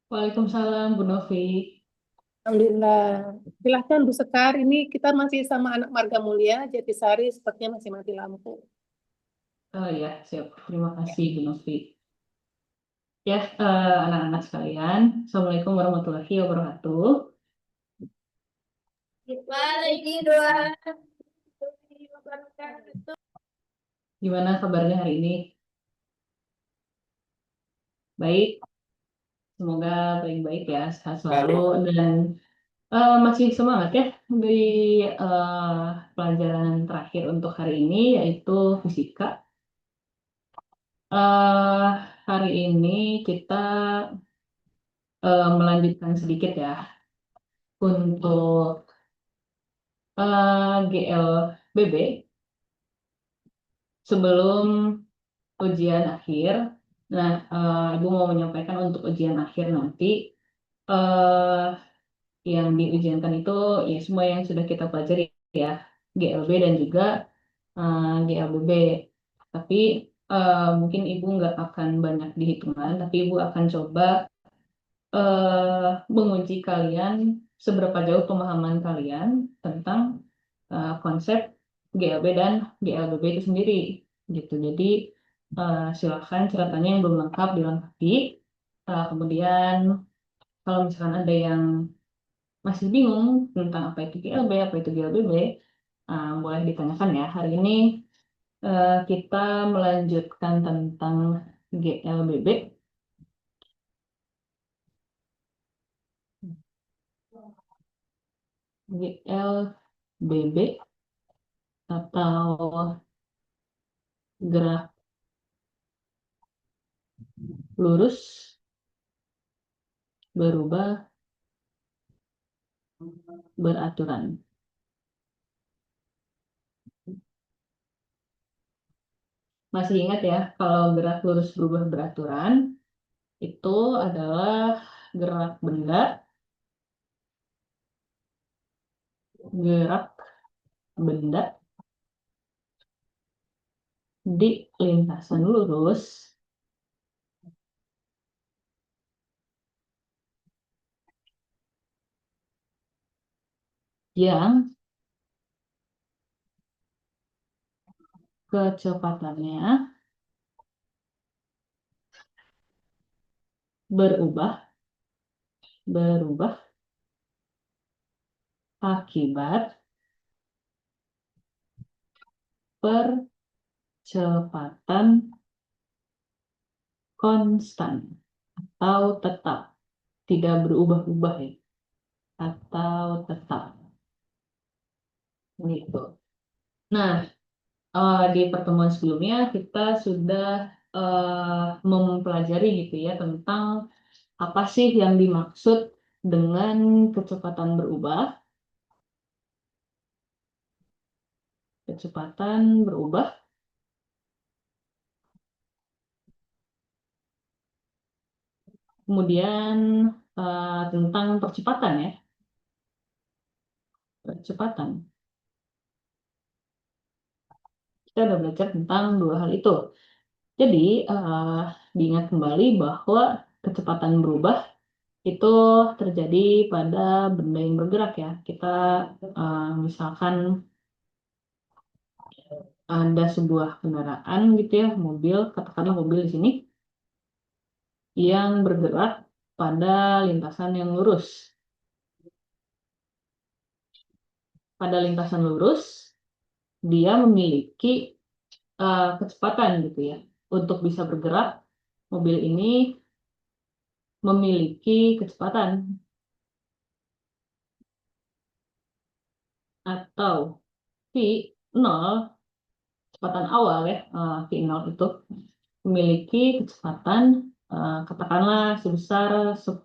Waalaikumsalam, Bu Novi. Alhamdulillah. Silahkan Bu Sekar, ini kita masih sama anak Marga Mulia, Jatisari, sepertinya masih mati lampu. Oh ya, siap. Terima kasih, Bu Novi. Ya, anak-anak sekalian, Assalamualaikum warahmatullahi wabarakatuh. Waalaikumsalam. Gimana kabarnya hari ini? Baik, semoga baik-baik ya, sehat selalu dan masih semangat ya di eh, pelajaran terakhir untuk hari ini, yaitu fisika. Eh, Hari ini kita melanjutkan sedikit ya untuk GLBB sebelum ujian akhir. Nah, Ibu mau menyampaikan untuk ujian akhir nanti eh, yang diujiankan itu ya semua yang sudah kita pelajari ya, GLB dan juga GLBB. Tapi mungkin Ibu nggak akan banyak dihitungan, tapi Ibu akan coba menguji kalian seberapa jauh pemahaman kalian tentang konsep GLB dan GLBB itu sendiri gitu. Jadi silakan catatannya yang belum lengkap dilengkapi. Kemudian kalau misalkan ada yang masih bingung tentang apa itu GLB, apa itu GLBB, boleh ditanyakan ya. Hari ini kita melanjutkan tentang GLBB. GLBB atau gerak lurus berubah beraturan. Masih ingat ya, kalau gerak lurus berubah beraturan itu adalah gerak benda, gerak benda di lintasan lurus yang kecepatannya berubah berubah akibat percepatan konstan atau tetap, tidak berubah-ubah ya, atau tetap gitu. Nah, di pertemuan sebelumnya kita sudah mempelajari gitu ya tentang apa sih yang dimaksud dengan kecepatan berubah. Kecepatan berubah, kemudian tentang percepatan ya, percepatan. Kita udah belajar tentang dua hal itu. Jadi diingat kembali bahwa kecepatan berubah itu terjadi pada benda yang bergerak ya. Kita misalkan ada sebuah kendaraan gitu ya, mobil, katakanlah mobil di sini yang bergerak pada lintasan yang lurus. Pada lintasan lurus, dia memiliki kecepatan gitu ya. Untuk bisa bergerak, mobil ini memiliki kecepatan atau V0, kecepatan awal ya, V0 itu memiliki kecepatan katakanlah sebesar 10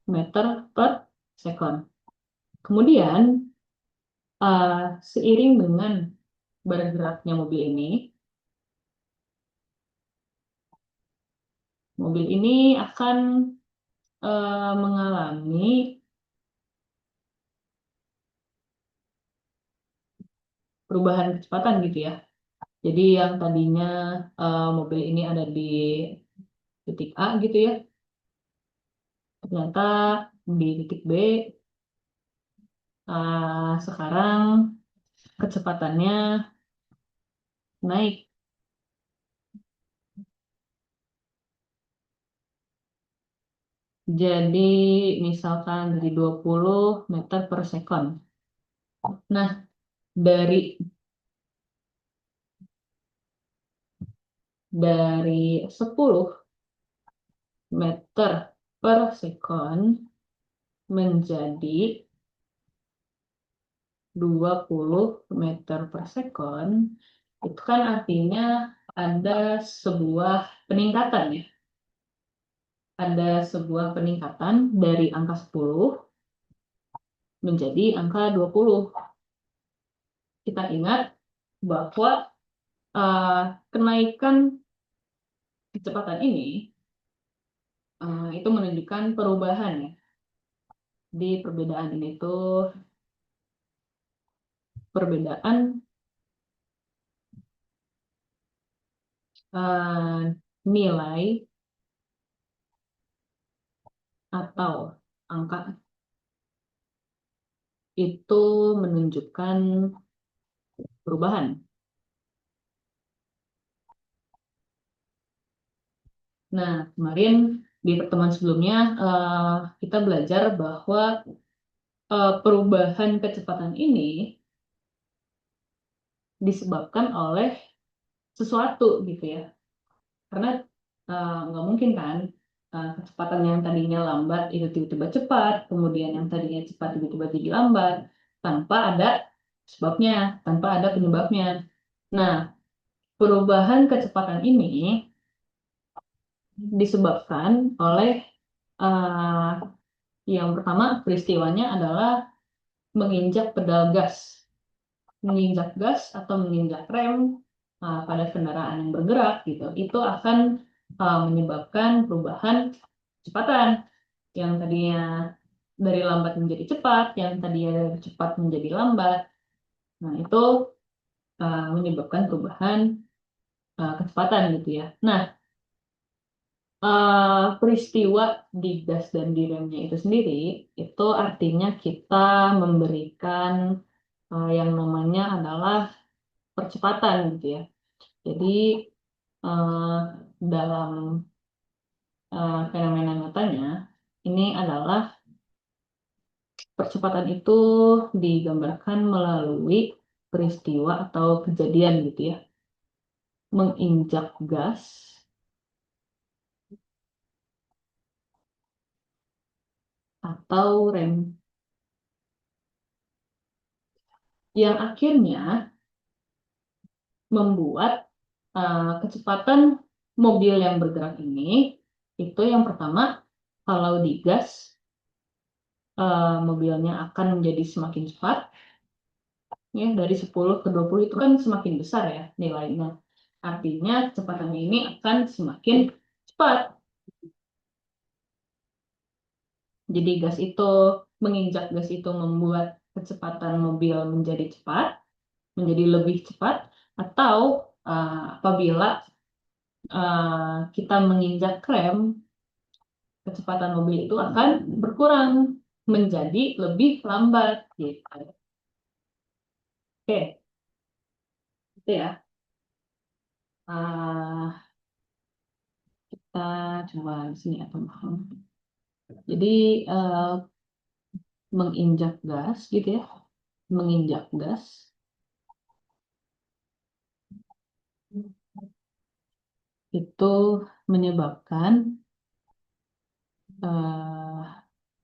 meter per second. Kemudian seiring dengan bergeraknya mobil ini akan mengalami perubahan kecepatan gitu ya. Jadi yang tadinya mobil ini ada di titik A gitu ya, ternyata di titik B sekarang kecepatannya naik. Jadi misalkan dari 20 meter per second. Nah, dari 10 meter per second menjadi 20 meter per second, itu kan artinya ada sebuah peningkatan ya. Ada sebuah peningkatan dari angka 10 menjadi angka 20. Kita ingat bahwa uh, kenaikan kecepatan ini itu menunjukkan perubahan ya. Di perbedaan ini tuh perbedaan nilai atau angka itu menunjukkan perubahan. Nah, kemarin di pertemuan sebelumnya kita belajar bahwa perubahan kecepatan ini disebabkan oleh sesuatu gitu ya. Karena nggak mungkin kan kecepatan yang tadinya lambat itu tiba-tiba cepat, kemudian yang tadinya cepat tiba-tiba jadi lambat, tanpa ada sebabnya, tanpa ada penyebabnya. Nah, perubahan kecepatan ini disebabkan oleh uh, yang pertama peristiwanya adalah menginjak pedal gas. Menginjak gas atau menginjak rem pada kendaraan yang bergerak gitu, itu akan menyebabkan perubahan kecepatan yang tadinya dari lambat menjadi cepat, yang tadinya dari cepat menjadi lambat. Nah, itu menyebabkan perubahan kecepatan gitu ya. Nah, peristiwa di gas dan di remnya itu sendiri, itu artinya kita memberikan yang namanya adalah percepatan gitu ya. Jadi eh, dalam fenomena nyatanya ini adalah percepatan itu digambarkan melalui peristiwa atau kejadian gitu ya. Menginjak gas atau rem yang akhirnya membuat kecepatan mobil yang bergerak ini itu yang pertama kalau digas mobilnya akan menjadi semakin cepat ya dari 10 ke 20 itu kan semakin besar ya nilainya. Artinya kecepatannya ini akan semakin cepat. Jadi menginjak gas itu membuat kecepatan mobil menjadi cepat, menjadi lebih cepat, atau apabila kita menginjak rem, kecepatan mobil itu akan berkurang menjadi lebih lambat gitu. Oke, itu ya. Kita coba di sini atau jadi menginjak gas gitu ya, menginjak gas itu menyebabkan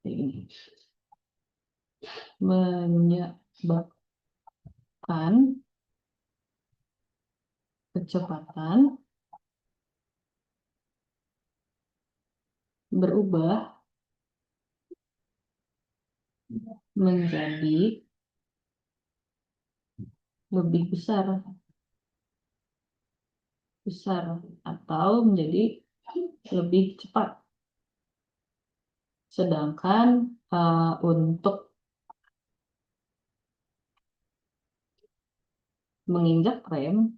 ini menyebabkan kecepatan berubah menjadi lebih besar besar atau menjadi lebih cepat. Sedangkan untuk menginjak rem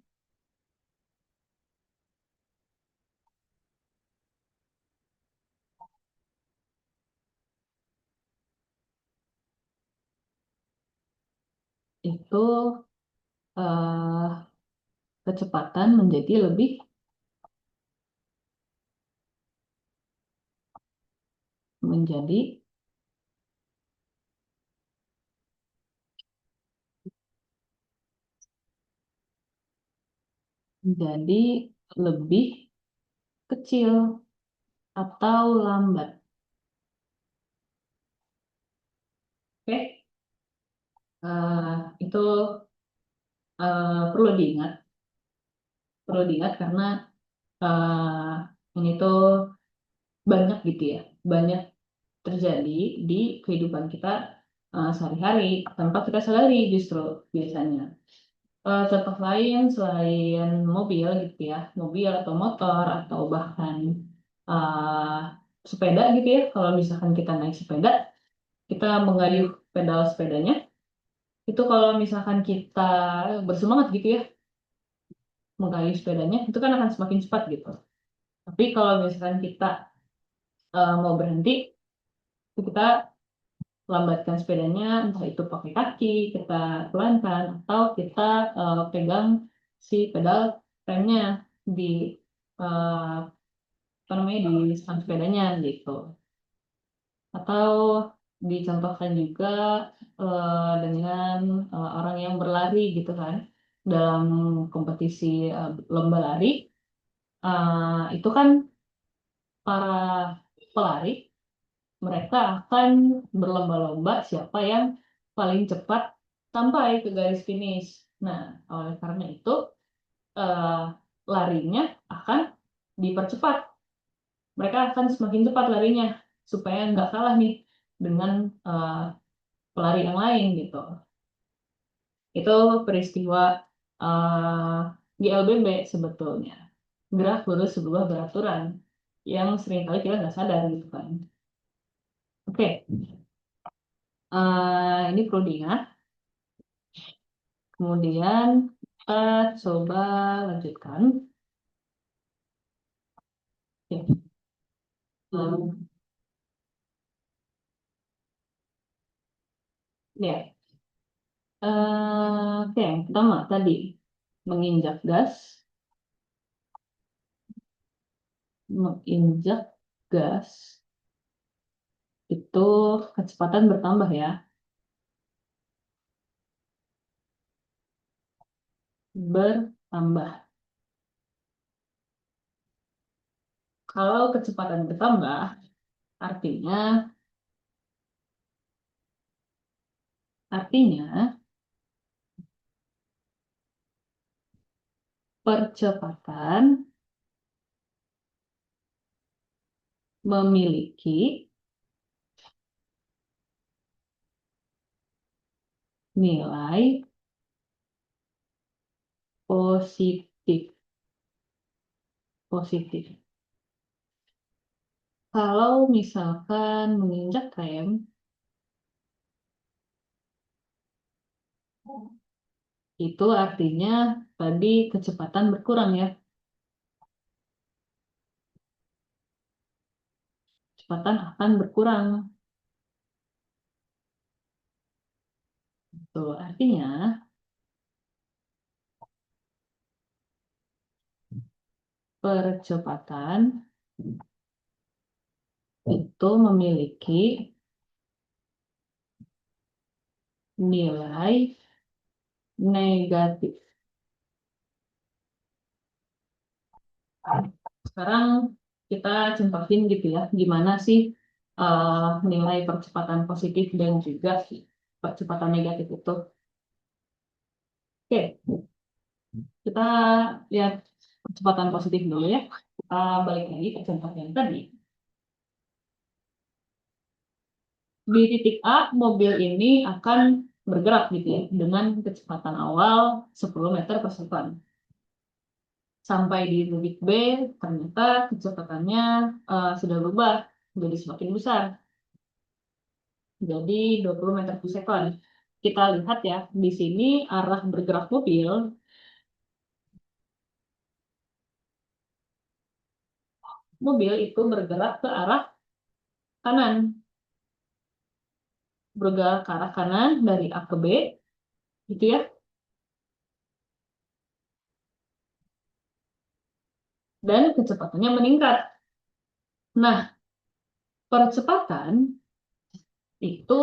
itu eh, kecepatan menjadi lebih menjadi menjadi lebih kecil atau lambat. Oke. Itu perlu diingat karena ini tuh banyak gitu ya, banyak terjadi di kehidupan kita sehari-hari tanpa kita sadari justru biasanya. Contoh lain selain mobil gitu ya, mobil atau motor atau bahkan uh, sepeda gitu ya, kalau misalkan kita naik sepeda, kita mengayuh pedal sepedanya, itu kalau misalkan kita bersemangat gitu ya, mengayuh sepedanya, itu kan akan semakin cepat gitu. Tapi kalau misalkan kita mau berhenti, itu kita lambatkan sepedanya, entah itu pakai kaki, kita pelankan, atau kita pegang si pedal remnya di eh, apa namanya di stang sepedanya gitu. Atau dicontohkan juga dengan orang yang berlari gitu kan dalam kompetisi lomba lari, itu kan para pelari mereka akan berlomba-lomba siapa yang paling cepat sampai ke garis finish. Nah, oleh karena itu eh, larinya akan dipercepat. Mereka akan semakin cepat larinya supaya nggak kalah nih dengan eh, pelari yang lain gitu. Itu peristiwa eh, GLBB sebetulnya. Gerak lurus sebuah beraturan yang seringkali kita nggak sadar gitu kan. Oke, ini perlu diingat. Kemudian coba lanjutkan. Ya. Ya. Oke, yang pertama tadi menginjak gas, menginjak gas itu kecepatan bertambah ya, bertambah. Kalau kecepatan bertambah, artinya artinya percepatan memiliki nilai positif. Positif. Kalau misalkan menginjak rem, itu artinya tadi kecepatan berkurang ya. Kecepatan akan berkurang. Itu artinya percepatan itu memiliki nilai negatif. Sekarang kita contohin gitu ya, gimana sih nilai percepatan positif dan juga percepatan negatif itu. Oke, kita lihat percepatan positif dulu ya. Kita balik lagi ke contoh yang tadi. Di titik A, mobil ini akan bergerak gitu ya, dengan kecepatan awal 10 meter per second. Sampai di titik B, ternyata kecepatannya sudah berubah jadi semakin besar, jadi 20 meter per second. Kita lihat ya, di sini arah bergerak mobil itu bergerak ke arah kanan, bergerak ke arah kanan dari A ke B, gitu ya. Dan kecepatannya meningkat. Nah, percepatan itu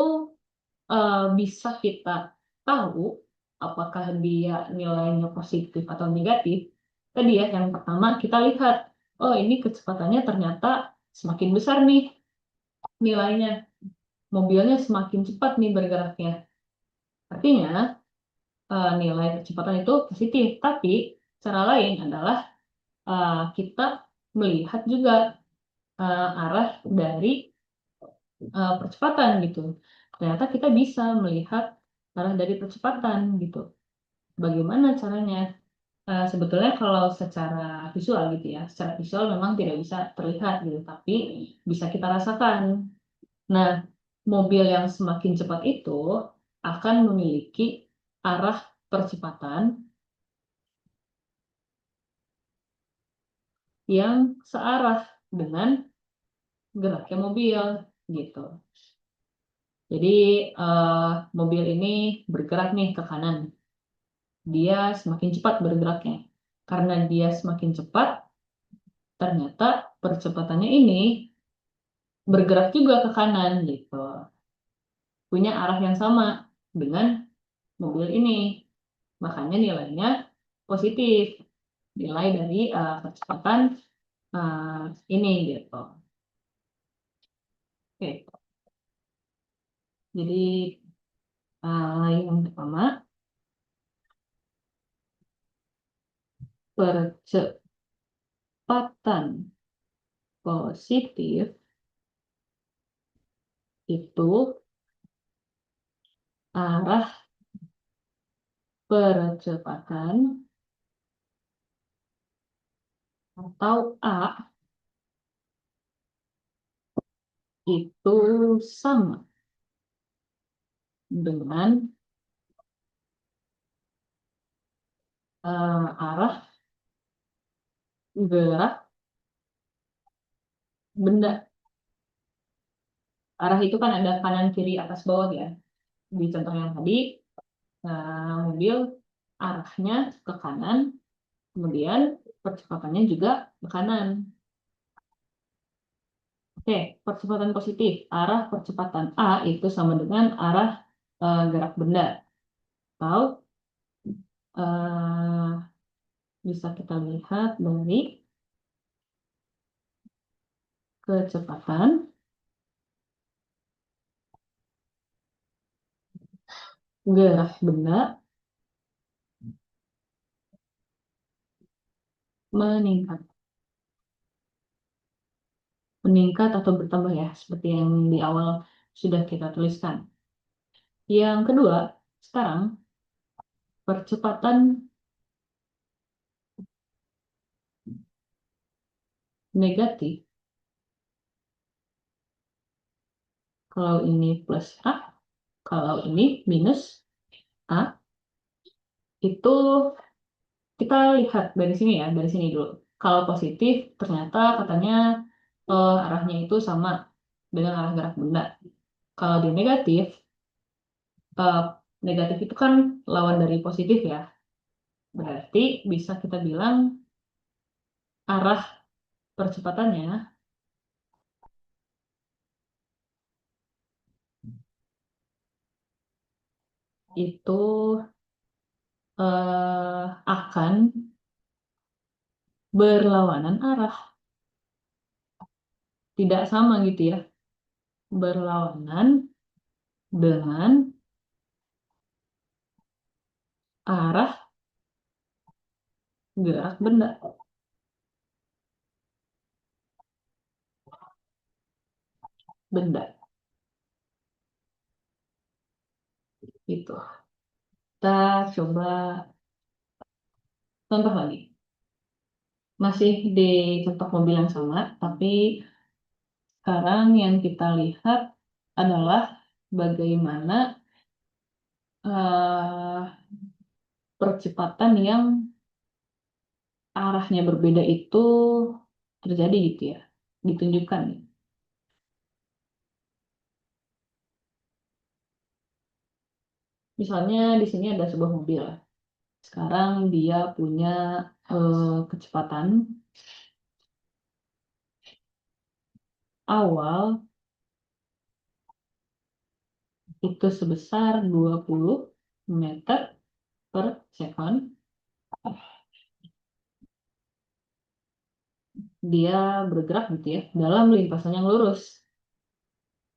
bisa kita tahu apakah dia nilainya positif atau negatif. Tadi ya, yang pertama kita lihat, oh ini kecepatannya ternyata semakin besar nih nilainya. Mobilnya semakin cepat nih bergeraknya. Artinya nilai kecepatan itu positif. Tapi cara lain adalah kita melihat juga arah dari percepatan gitu. Ternyata kita bisa melihat arah dari percepatan gitu. Bagaimana caranya? Sebetulnya kalau secara visual gitu ya, secara visual memang tidak bisa terlihat gitu, tapi bisa kita rasakan. Nah, mobil yang semakin cepat itu akan memiliki arah percepatan yang searah dengan geraknya mobil gitu. Jadi eh, mobil ini bergerak nih ke kanan, dia semakin cepat bergeraknya. Karena dia semakin cepat, ternyata percepatannya ini bergerak juga ke kanan gitu. Punya arah yang sama dengan mobil ini. Makanya nilainya positif. Nilai dari percepatan ini gitu. Oke, jadi yang pertama percepatan positif itu arah percepatan atau A itu sama dengan arah gerak benda. Arah itu kan ada kanan, kiri, atas, bawah ya. Di contoh yang tadi, mobil arahnya ke kanan, kemudian percepatannya juga ke kanan. Oke, percepatan positif. Arah percepatan A itu sama dengan arah gerak benda. Atau eh, bisa kita lihat dari kecepatan gerak benda meningkat. Meningkat atau bertambah ya, seperti yang di awal sudah kita tuliskan. Yang kedua, sekarang percepatan negatif, kalau ini plus A, kalau ini minus A, itu kita lihat dari sini ya, dari sini dulu. Kalau positif, ternyata katanya arahnya itu sama dengan arah gerak benda. Kalau di negatif, eh, negatif itu kan lawan dari positif ya. Berarti bisa kita bilang arah percepatannya itu akan berlawanan arah. Tidak sama gitu ya. Berlawanan dengan arah gerak benda. Benda. Gitu. Kita coba contoh lagi. Masih di contoh mobil yang sama, tapi sekarang yang kita lihat adalah bagaimana eh, percepatan yang arahnya berbeda itu terjadi gitu ya, ditunjukkan. Misalnya di sini ada sebuah mobil. Sekarang dia punya kecepatan awal itu sebesar 20 meter per second. Dia bergerak gitu ya, dalam lintasan yang lurus.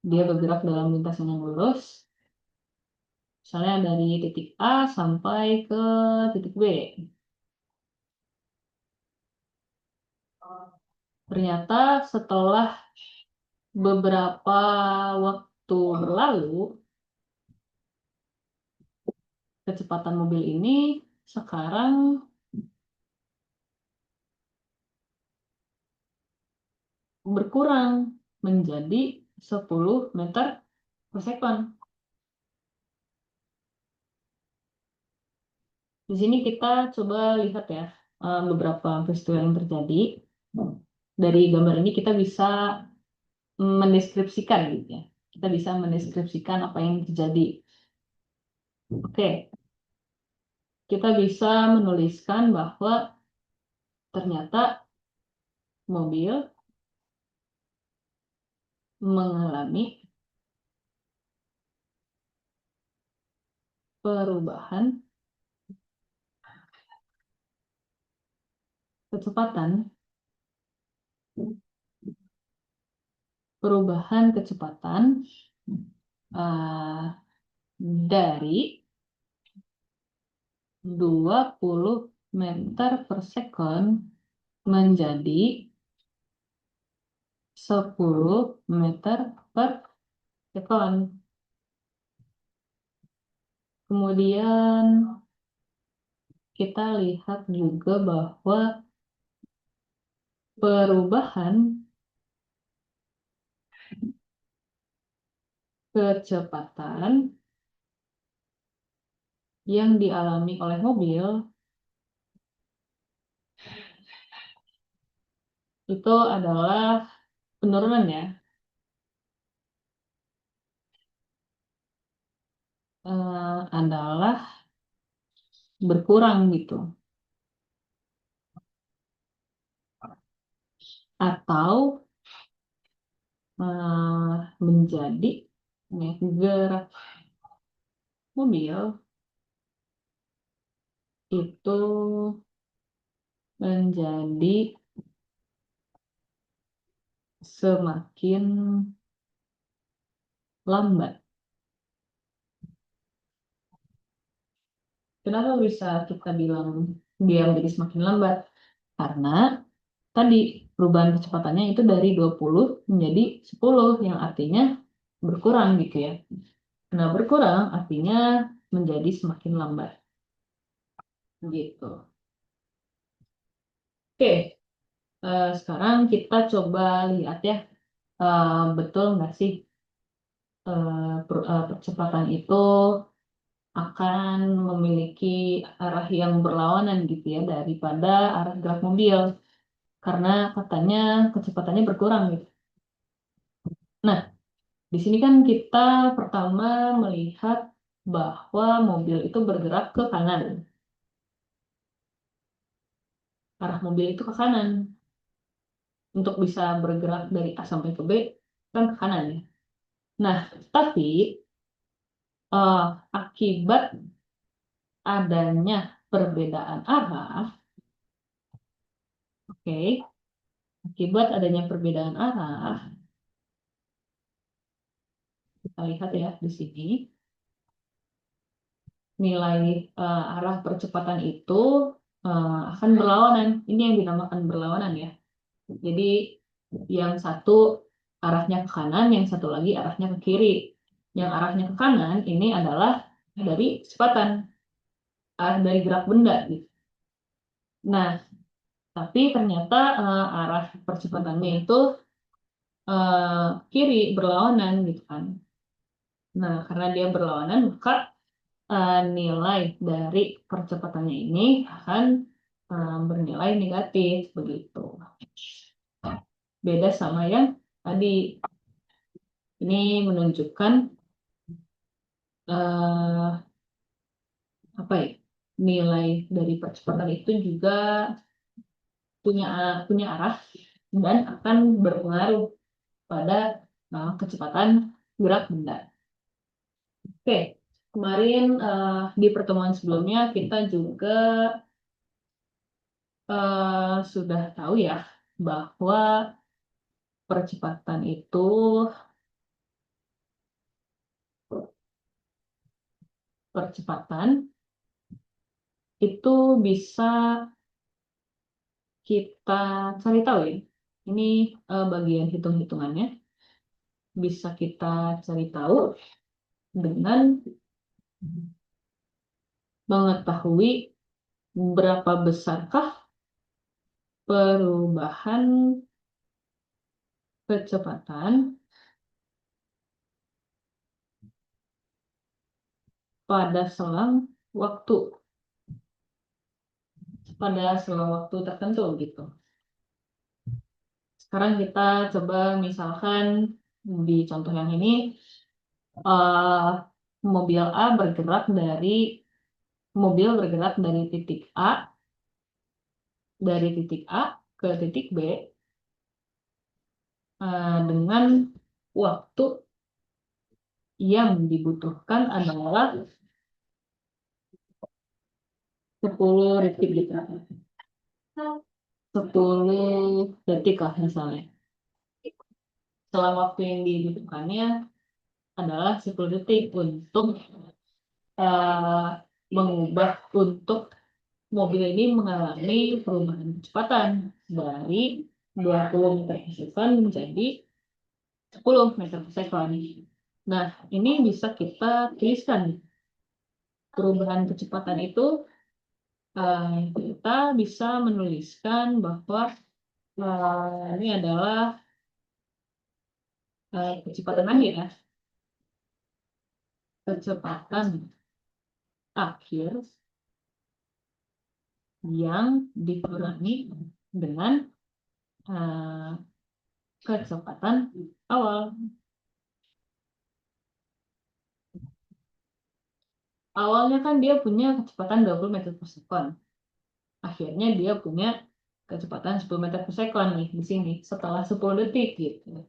Dia bergerak dalam lintasan yang lurus, misalnya dari titik A sampai ke titik B. Ternyata setelah beberapa waktu berlalu, kecepatan mobil ini sekarang berkurang menjadi 10 meter per second. Di sini kita coba lihat ya beberapa peristiwa yang terjadi. Dari gambar ini kita bisa mendeskripsikan gitu ya. Kita bisa mendeskripsikan apa yang terjadi. Oke, kita bisa menuliskan bahwa ternyata mobil mengalami perubahan kecepatan, uh, dari 20 meter per second menjadi 10 meter per second. Kemudian kita lihat juga bahwa perubahan kecepatan yang dialami oleh mobil itu adalah penurunan ya, adalah berkurang gitu, atau menjadi gerak mobil itu menjadi semakin lambat. Kenapa bisa kita bilang dia menjadi semakin lambat? Karena tadi perubahan kecepatannya itu dari 20 menjadi 10, yang artinya berkurang gitu ya. Nah, berkurang artinya menjadi semakin lambat. Gitu. Oke, sekarang kita coba lihat ya, betul nggak sih percepatan itu akan memiliki arah yang berlawanan gitu ya daripada arah gerak mobil. Karena katanya kecepatannya berkurang gitu. Nah, di sini kan kita pertama melihat bahwa mobil itu bergerak ke kanan. Arah mobil itu ke kanan. Untuk bisa bergerak dari A sampai ke B, kan ke kanan ya. Nah, tapi akibat adanya perbedaan arah, oke, akibat adanya perbedaan arah, kita lihat ya di sini, nilai arah percepatan itu akan berlawanan. Ini yang dinamakan berlawanan ya. Jadi yang satu arahnya ke kanan, yang satu lagi arahnya ke kiri. Yang arahnya ke kanan ini adalah dari kecepatan, arah dari gerak benda gitu. Nah, tapi ternyata arah percepatannya itu kiri, berlawanan gitu kan. Nah, karena dia berlawanan, maka nilai dari percepatannya ini akan bernilai negatif begitu. Beda sama yang tadi. Ini menunjukkan apa ya, nilai dari percepatan itu juga punya punya arah dan akan berpengaruh pada kecepatan gerak benda. Oke, kemarin di pertemuan sebelumnya kita juga sudah tahu ya bahwa percepatan itu bisa kita cari tahu ya. Ini bagian hitung-hitungannya bisa kita cari tahu dengan mengetahui berapa besarkah perubahan kecepatan pada waktu selang waktu tertentu gitu. Sekarang kita coba misalkan di contoh yang ini eh, mobil bergerak dari titik A ke titik B dengan waktu yang dibutuhkan adalah 10 detik gitu. 10 detik lah misalnya. Selang waktu yang dibutuhkannya adalah 10 detik untuk eh, untuk mobil ini mengalami perubahan kecepatan dari 20 meter per second menjadi 10 meter per second. Nah, ini bisa kita tuliskan. Perubahan kecepatan itu kita bisa menuliskan bahwa ini adalah kecepatan akhir ya. Kecepatan akhir yang dikurangi dengan kecepatan awal. Awalnya kan dia punya kecepatan 20 meter per second. Akhirnya dia punya kecepatan 10 meter per second nih di sini setelah 10 detik gitu.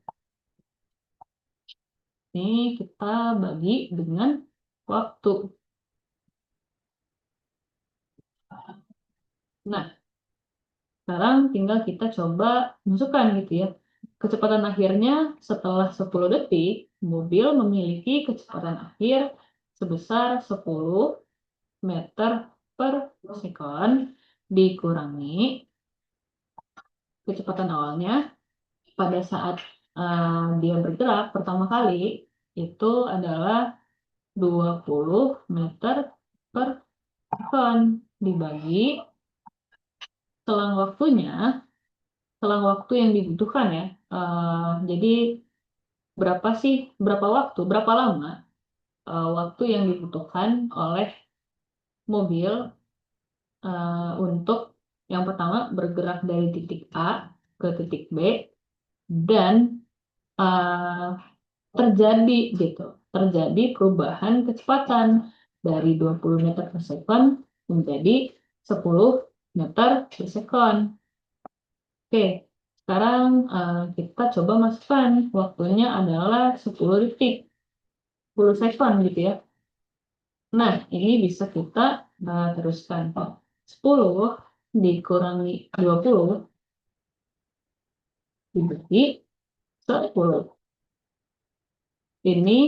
Ini kita bagi dengan waktu. Nah, sekarang tinggal kita coba masukkan gitu ya. Kecepatan akhirnya setelah 10 detik, mobil memiliki kecepatan akhir sebesar 10 meter per second dikurangi kecepatan awalnya pada saat dia bergerak pertama kali itu adalah 20 meter per second dibagi selang selang waktu yang dibutuhkan ya. Jadi berapa lama waktu yang dibutuhkan oleh mobil untuk yang pertama bergerak dari titik A ke titik B dan uh, terjadi perubahan kecepatan dari 20 meter per second menjadi 10 meter per second. Oke, sekarang kita coba masukkan waktunya adalah 10 detik, 10 second gitu ya. Nah, ini bisa kita teruskan. 10 dikurangi 20 dibagi 10. Ini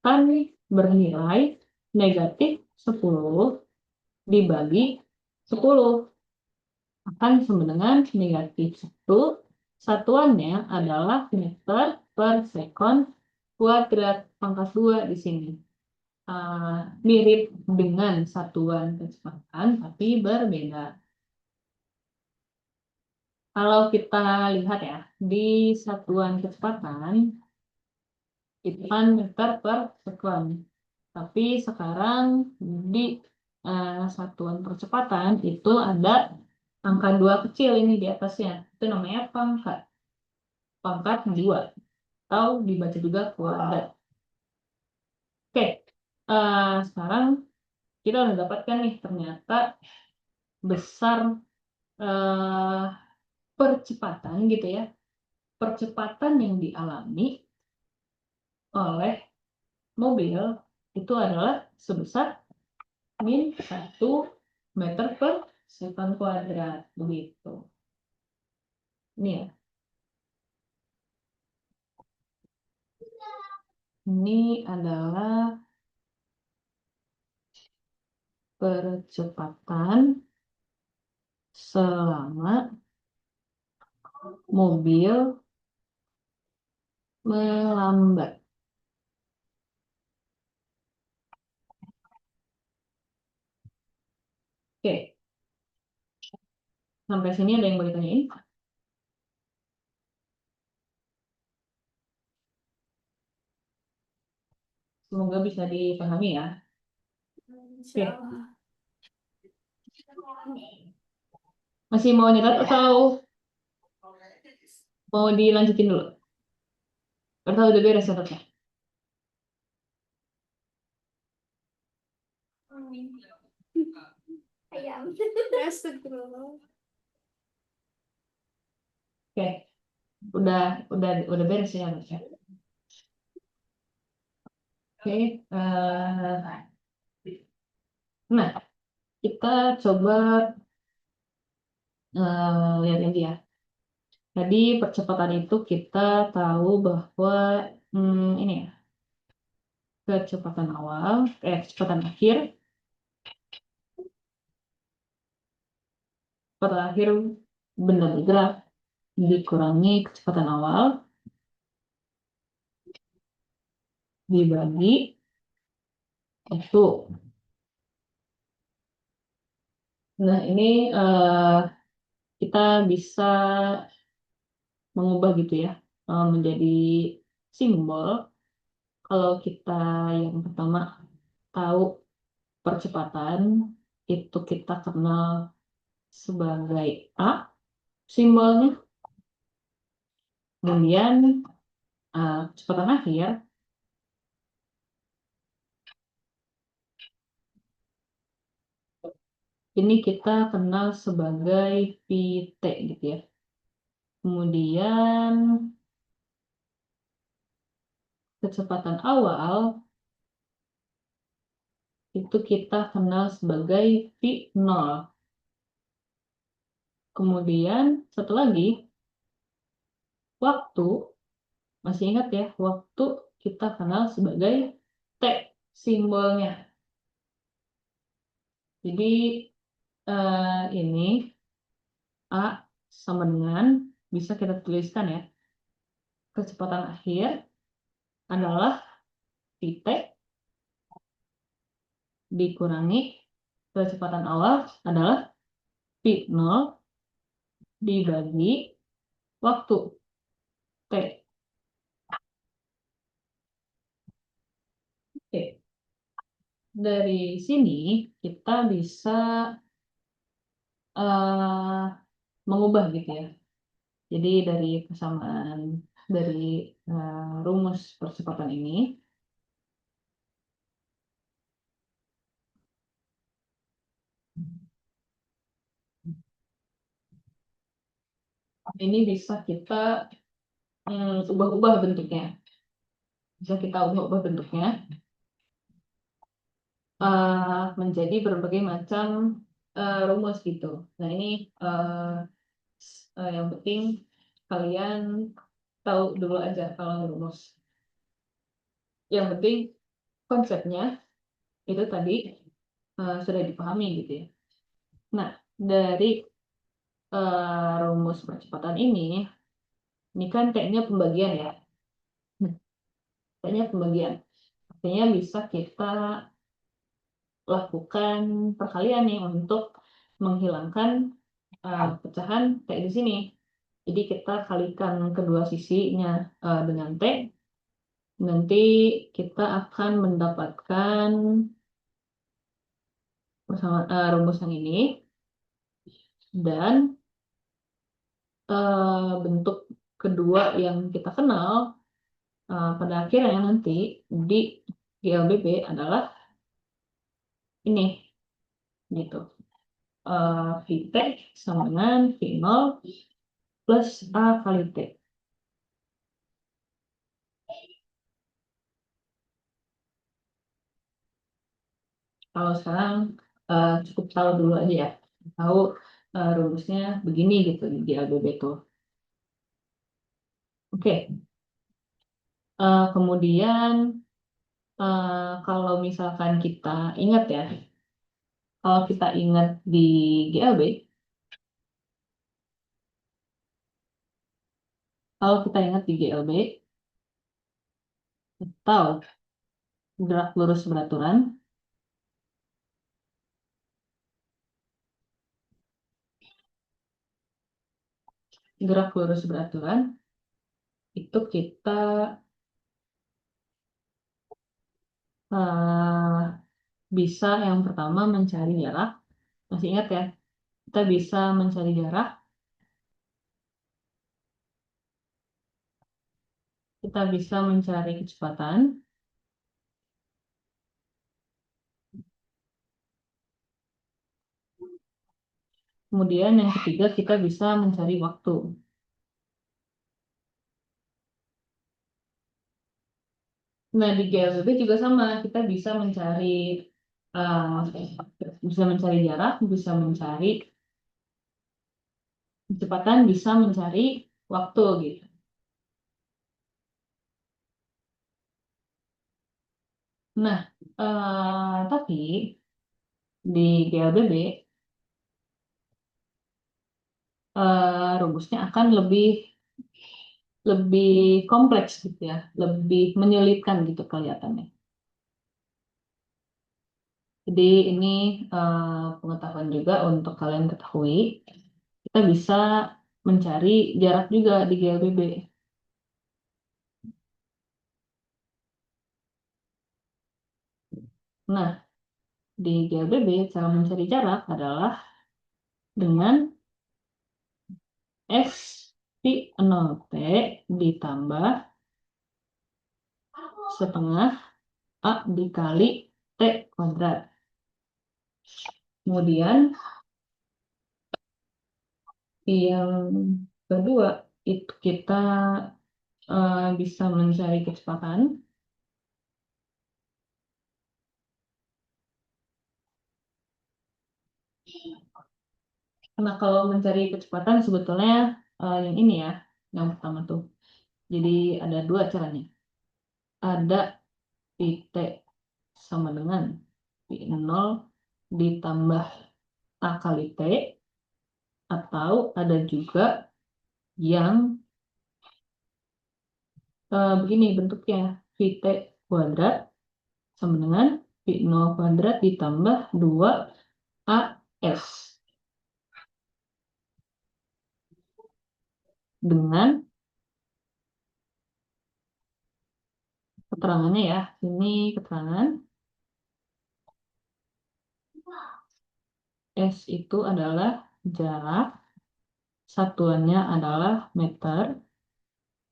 akan bernilai negatif 10 dibagi 10 akan sama dengan negatif 1. Satuannya adalah meter per second kuadrat pangkat 2 di sini. Mirip dengan satuan kecepatan tapi berbeda. Kalau kita lihat ya, di satuan kecepatan itu kan meter per second. Tapi sekarang di satuan percepatan itu ada angka 2 kecil ini di atasnya. Itu namanya pangkat. Pangkat 2. Atau dibaca juga kuadrat. Oke, sekarang kita udah dapatkan nih ternyata besar percepatan gitu ya. Percepatan yang dialami oleh mobil itu adalah sebesar min 1 meter per sekon kuadrat begitu. Ini ya. Ini adalah percepatan selama mobil melambat. Oke, sampai sini ada yang mau ditanyain? Semoga bisa dipahami ya. Oke, masih mau nyetat atau mau dilanjutin dulu? Atau udah beres nyetatnya? Oke, udah beres ya harusnya. Oke, nah kita coba lihat ini ya. Tadi percepatan itu kita tahu bahwa ini ya, kecepatan awal, kecepatan akhir, kecepatan akhir benda bergerak dikurangi kecepatan awal dibagi itu. Nah ini kita bisa mengubah gitu ya menjadi simbol. Kalau kita yang pertama tahu percepatan itu kita kenal sebagai A simbolnya. Kemudian kecepatan akhir ini kita kenal sebagai PT gitu ya. Kemudian kecepatan awal itu kita kenal sebagai V0. Kemudian satu lagi, waktu, masih ingat ya, waktu kita kenal sebagai T simbolnya. Jadi ini A sama dengan, bisa kita tuliskan ya, kecepatan akhir adalah VT dikurangi kecepatan awal adalah V0 dibagi waktu T. Oke. Dari sini kita bisa mengubah gitu ya. Jadi dari kesamaan dari rumus percepatan ini bisa kita ubah-ubah bentuknya. Bisa kita ubah-ubah bentuknya menjadi berbagai macam rumus gitu. Nah ini yang penting kalian tahu dulu aja kalau rumus. Yang penting konsepnya itu tadi sudah dipahami gitu ya. Nah dari rumus percepatan ini kan T-nya pembagian ya. T-nya pembagian. Artinya bisa kita lakukan perkalian nih untuk menghilangkan pecahan T di sini. Jadi kita kalikan kedua sisinya dengan T. Nanti kita akan mendapatkan bersama rumus yang ini. Dan bentuk kedua yang kita kenal pada akhirnya nanti di GLBB adalah ini gitu. VT sama dengan V0 plus A kali T. Kalau sekarang cukup tahu dulu aja ya, tahu rumusnya begini gitu di LBB itu. Oke. Kemudian kalau misalkan kita ingat ya, kalau kita ingat di GLB, atau gerak lurus beraturan, itu kita eh, bisa yang pertama mencari jarak. Masih ingat ya? Kita bisa mencari jarak, kita bisa mencari kecepatan, kemudian yang ketiga kita bisa mencari waktu. Nah, di GLB juga sama, kita uh, bisa mencari jarak, bisa mencari kecepatan, bisa mencari waktu gitu. Nah, tapi di GLBB rumusnya akan lebih lebih kompleks gitu ya, lebih menyulitkan gitu kelihatannya. Jadi ini pengetahuan juga untuk kalian ketahui, kita bisa mencari jarak juga di GLBB. Nah, di GLBB cara mencari jarak adalah dengan S P0T ditambah setengah A dikali T kuadrat. Kemudian yang kedua itu kita bisa mencari kecepatan. Nah, kalau mencari kecepatan sebetulnya yang ini ya, yang pertama tuh. Jadi ada dua caranya. Ada PT sama dengan P0 ditambah A kali T, atau ada juga yang begini bentuknya, VT kuadrat sama dengan P0 kuadrat ditambah 2AS. Dengan keterangannya ya, ini keterangan S itu adalah jarak, satuannya adalah meter,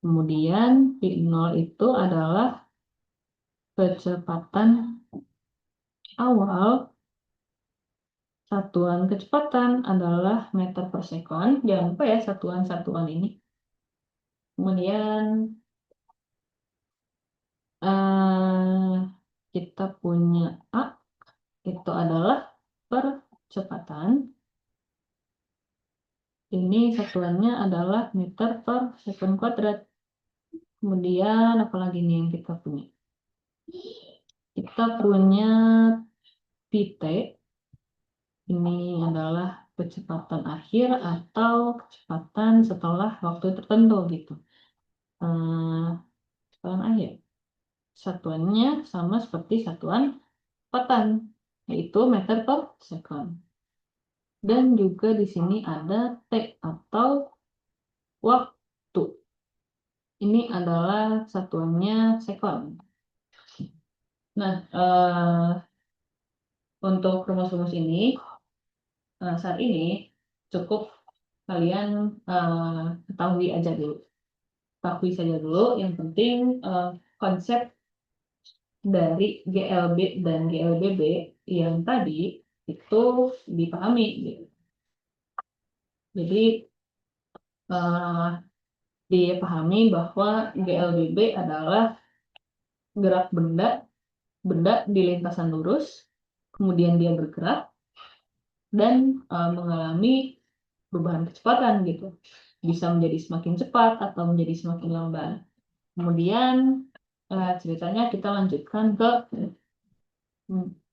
kemudian P0 itu adalah kecepatan awal, satuan kecepatan adalah meter per sekon, jangan lupa ya satuan-satuan ini. Kemudian kita punya A itu adalah percepatan. Ini satuannya adalah meter per sekon kuadrat. Kemudian apalagi nih yang kita punya? Kita punya PT, ini adalah kecepatan akhir atau kecepatan setelah waktu tertentu gitu. Kecepatan akhir. Satuannya sama seperti satuan kecepatan, yaitu meter per sekon. Dan juga di sini ada T atau waktu. Ini adalah satuannya sekon. Nah, untuk rumus-rumus ini saat ini cukup kalian ketahui aja dulu. Ketahui saja dulu. Yang penting konsep dari GLB dan GLBB yang tadi itu dipahami gitu. Jadi eh, dipahami bahwa GLBB adalah gerak benda di lintasan lurus, kemudian dia bergerak dan mengalami perubahan kecepatan gitu. Bisa menjadi semakin cepat atau menjadi semakin lambat. Kemudian ceritanya kita lanjutkan ke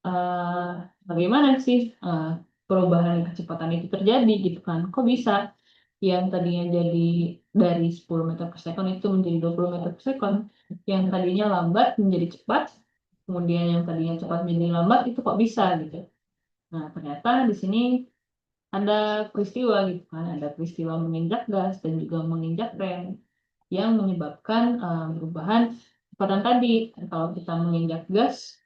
eh, bagaimana sih perubahan kecepatan itu terjadi gitu kan. Kok bisa yang tadinya jadi dari 10 meter per sekon itu menjadi 20 meter per sekon, yang tadinya lambat menjadi cepat, kemudian yang tadinya cepat menjadi lambat, itu kok bisa gitu. Nah, ternyata di sini ada peristiwa gitu kan, ada peristiwa menginjak gas dan juga menginjak rem yang menyebabkan perubahan kecepatan tadi. Kalau kita menginjak gas,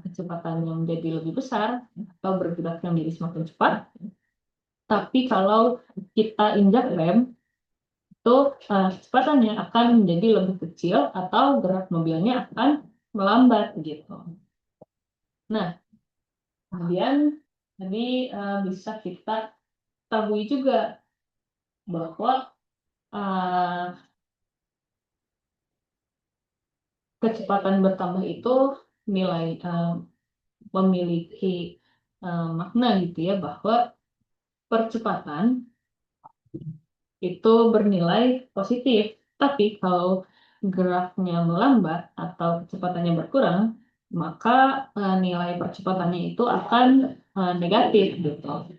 kecepatan yang menjadi lebih besar atau bergerak yang menjadi semakin cepat. Tapi kalau kita injak rem, itu kecepatannya akan menjadi lebih kecil atau gerak mobilnya akan melambat gitu. Nah, kemudian tadi bisa kita ketahui juga bahwa uh, kecepatan bertambah itu nilai memiliki makna gitu ya, bahwa percepatan itu bernilai positif. Tapi kalau geraknya melambat atau kecepatannya berkurang, maka nilai percepatannya itu akan negatif gitu.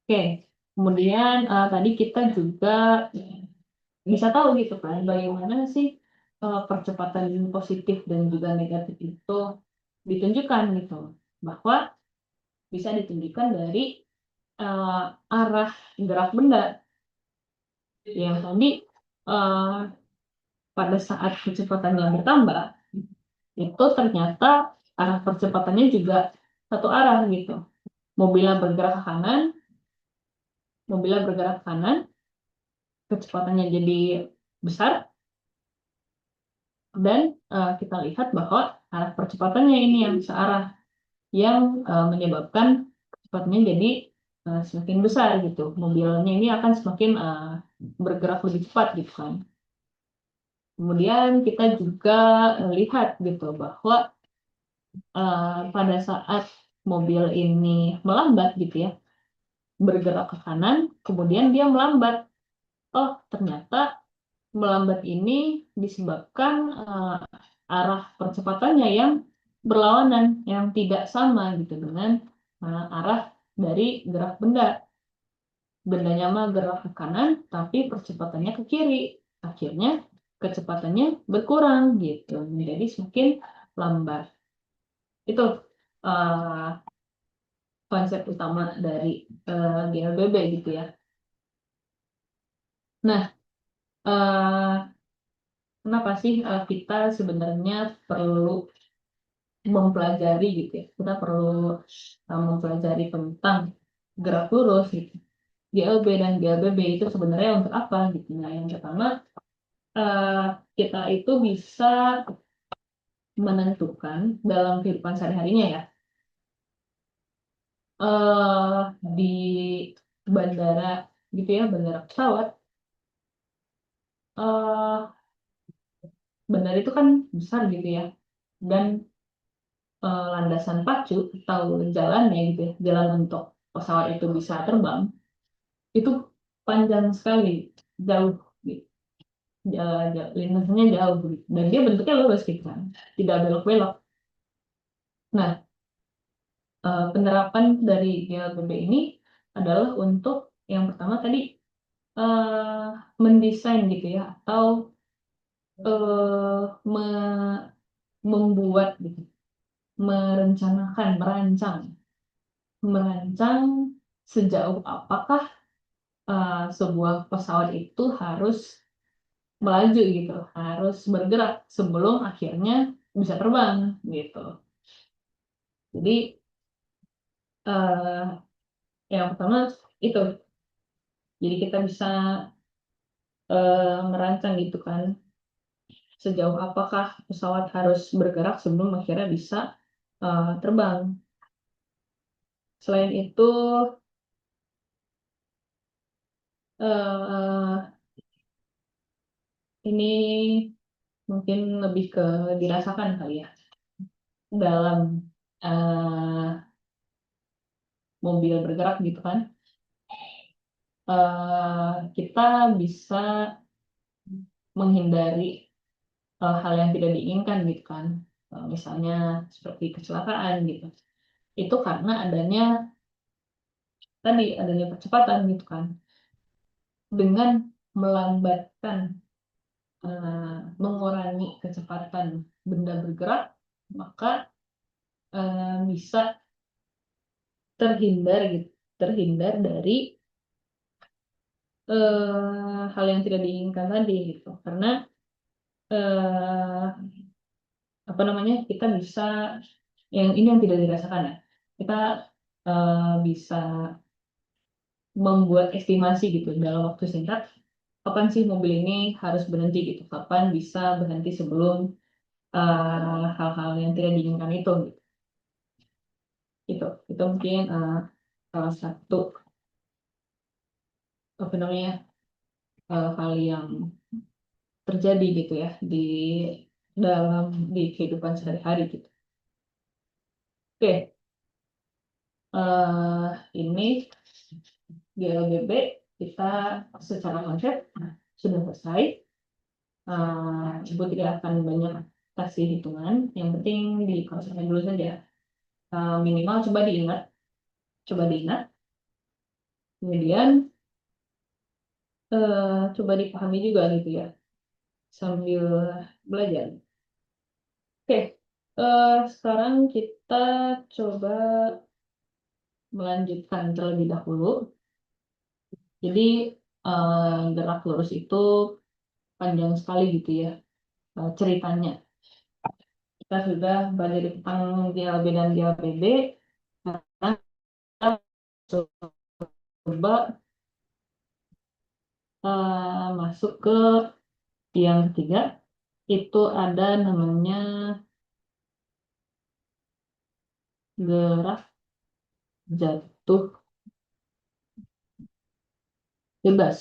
Oke, kemudian tadi kita juga bisa tahu gitu kan, bagaimana sih percepatan positif dan juga negatif itu ditunjukkan gitu, bahwa bisa ditunjukkan dari arah gerak benda yang tadi eh, pada saat kecepatannya bertambah itu ternyata arah percepatannya juga satu arah gitu. Mobilnya bergerak ke kanan, mobilnya bergerak ke kanan, kecepatannya jadi besar, dan kita lihat bahwa arah percepatannya ini yang searah, yang menyebabkan kecepatannya jadi semakin besar gitu. Mobilnya ini akan semakin bergerak lebih cepat gitu kan. Kemudian kita juga lihat gitu bahwa pada saat mobil ini melambat gitu ya, bergerak ke kanan, kemudian dia melambat. Oh, ternyata melambat ini disebabkan arah percepatannya yang berlawanan, yang tidak sama gitu dengan arah dari gerak benda. Bendanya mah gerak ke kanan, tapi percepatannya ke kiri. Akhirnya kecepatannya berkurang gitu, menjadi semakin lambat. Itu uh, konsep utama dari GLBB gitu ya. Nah, uh, kenapa sih kita sebenarnya perlu mempelajari gitu ya? Kita perlu mempelajari tentang gerak lurus gitu. GLB dan GLBB itu sebenarnya untuk apa gitu. Nah, yang pertama uh, kita itu bisa menentukan dalam kehidupan sehari-harinya ya, di bandara gitu ya, bandara pesawat, eh bandara itu kan besar gitu ya, dan landasan pacu atau jalannya gitu ya, jalan untuk pesawat itu bisa terbang itu panjang sekali, jauh gitu. Lintasannya jauh gitu. Dan dia bentuknya lurus gitu kan, tidak belok-belok. Nah, penerapan dari GLBB ini adalah untuk yang pertama tadi eh, mendesain gitu ya, atau membuat gitu, merencanakan, merancang sejauh apakah sebuah pesawat itu harus melaju gitu, harus bergerak sebelum akhirnya bisa terbang gitu. Jadi eh, yang pertama itu, jadi kita bisa merancang gitu kan, sejauh apakah pesawat harus bergerak sebelum akhirnya bisa terbang. Selain itu, eh, ini mungkin lebih ke dirasakan kali ya. Dalam mobil bergerak gitu kan, kita bisa menghindari hal yang tidak diinginkan gitu kan. Misalnya seperti kecelakaan gitu. Itu karena adanya percepatan gitu kan. Dengan melambatkan, mengurangi kecepatan benda bergerak, maka bisa terhindar gitu, terhindar dari hal yang tidak diinginkan tadi gitu. Karena eh, apa namanya, kita bisa, yang tidak dirasakan ya, kita bisa membuat estimasi gitu dalam waktu singkat, kapan sih mobil ini harus berhenti gitu, kapan bisa berhenti sebelum hal-hal yang tidak diinginkan itu gitu. Itu mungkin salah satu apa namanya, hal yang terjadi gitu ya di kehidupan sehari-hari gitu. Oke, ini GLBB kita secara konsep sudah selesai. Ibu tidak akan banyak kasih hitungan, yang penting di konsepnya dulu saja. Minimal coba diingat, kemudian coba dipahami juga gitu ya sambil belajar. Oke, sekarang kita coba melanjutkan terlebih dahulu. Jadi gerak lurus itu panjang sekali gitu ya ceritanya. Kita sudah belajar tentang GLB dan GLPB. Sekarang kita coba masuk ke yang ketiga. Itu ada namanya gerak jatuh bebas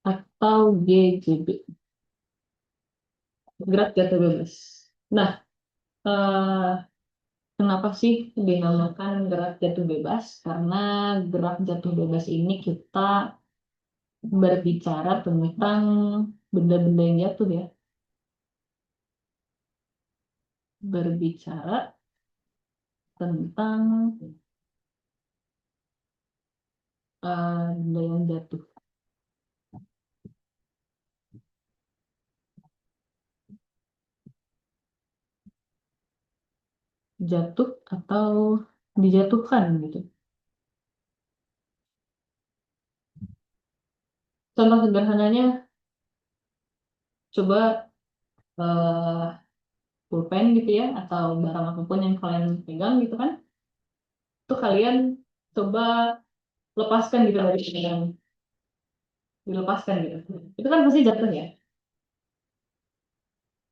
atau GJB, gerak jatuh bebas. Nah, eh, kenapa sih dinamakan gerak jatuh bebas? Karena gerak jatuh bebas ini kita berbicara tentang benda-benda yang jatuh ya. Berbicara tentang benda yang jatuh. Jatuh atau dijatuhkan gitu. Contoh sederhananya, coba eh, pulpen gitu ya, atau barang apapun yang kalian pegang gitu kan, itu kalian coba lepaskan gitu dari pegangan, dilepaskan gitu. Itu kan pasti jatuh ya.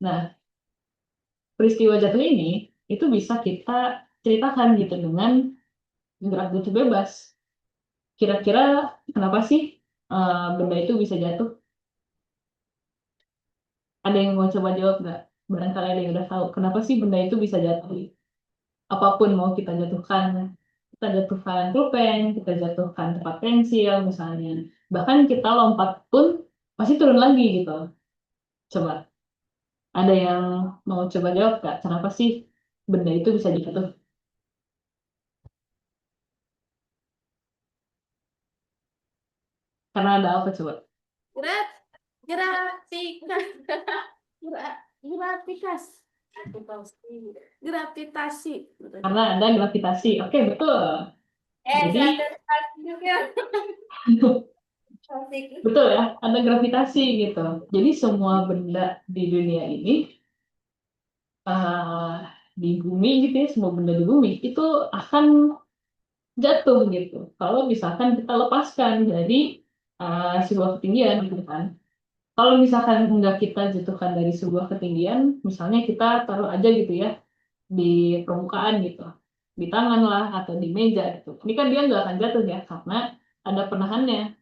Nah, peristiwa jatuh ini itu bisa kita ceritakan gitu dengan gerak jatuh bebas. Kira-kira kenapa sih benda itu bisa jatuh? Ada yang mau coba jawab nggak? Barangkali ada yang udah tahu kenapa sih benda itu bisa jatuh. Apapun mau kita jatuhkan, kita jatuhkan pulpen, kita jatuhkan tempat pensil misalnya, bahkan kita lompat pun pasti turun lagi gitu. Coba, ada yang mau coba jawab nggak? Kenapa sih benda itu bisa jatuh? Karena ada apa coba? Gerak, gravitikas, gravitasi, gravitasi. Karena ada gravitasi. Oke, betul. Jadi, Juga. betul ya, ada gravitasi gitu. Jadi semua benda di dunia ini, eh, di bumi gitu ya, semua benda di bumi itu akan jatuh gitu. Kalau misalkan kita lepaskan dari sebuah ketinggian gitu kan. Kalau misalkan nggak kita jatuhkan dari sebuah ketinggian, misalnya kita taruh aja gitu ya di permukaan gitu, di tangan lah atau di meja gitu. Ini kan dia nggak akan jatuh ya karena ada penahannya,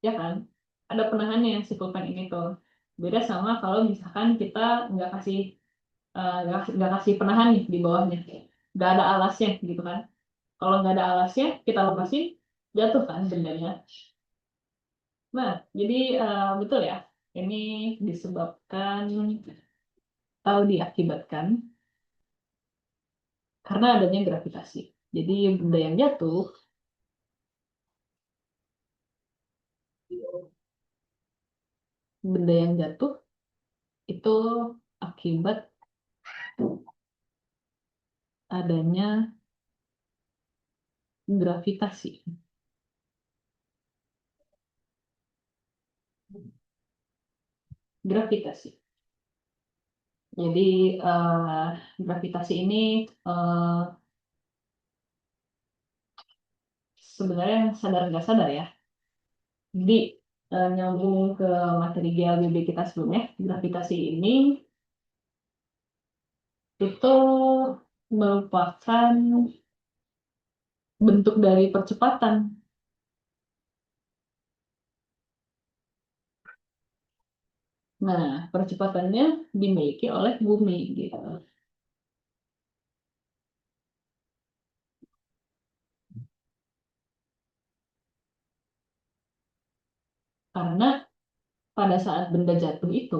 ya kan? Ada penahannya si pulpen ini tuh. Beda sama kalau misalkan kita nggak kasih penahan nih di bawahnya, nggak ada alasnya gitu kan. Kalau nggak ada alasnya, kita lepasin, jatuh kan bendanya. Nah, jadi betul ya, ini disebabkan atau diakibatkan karena adanya gravitasi. Jadi benda yang jatuh itu akibat adanya gravitasi. Gravitasi. Jadi eh, gravitasi ini eh, sebenarnya sadar nggak sadar ya. Jadi nyambung ke materi GLBB kita sebelumnya, gravitasi ini itu merupakan bentuk dari percepatan. Nah, percepatannya dimiliki oleh bumi gitu. Karena pada saat benda itu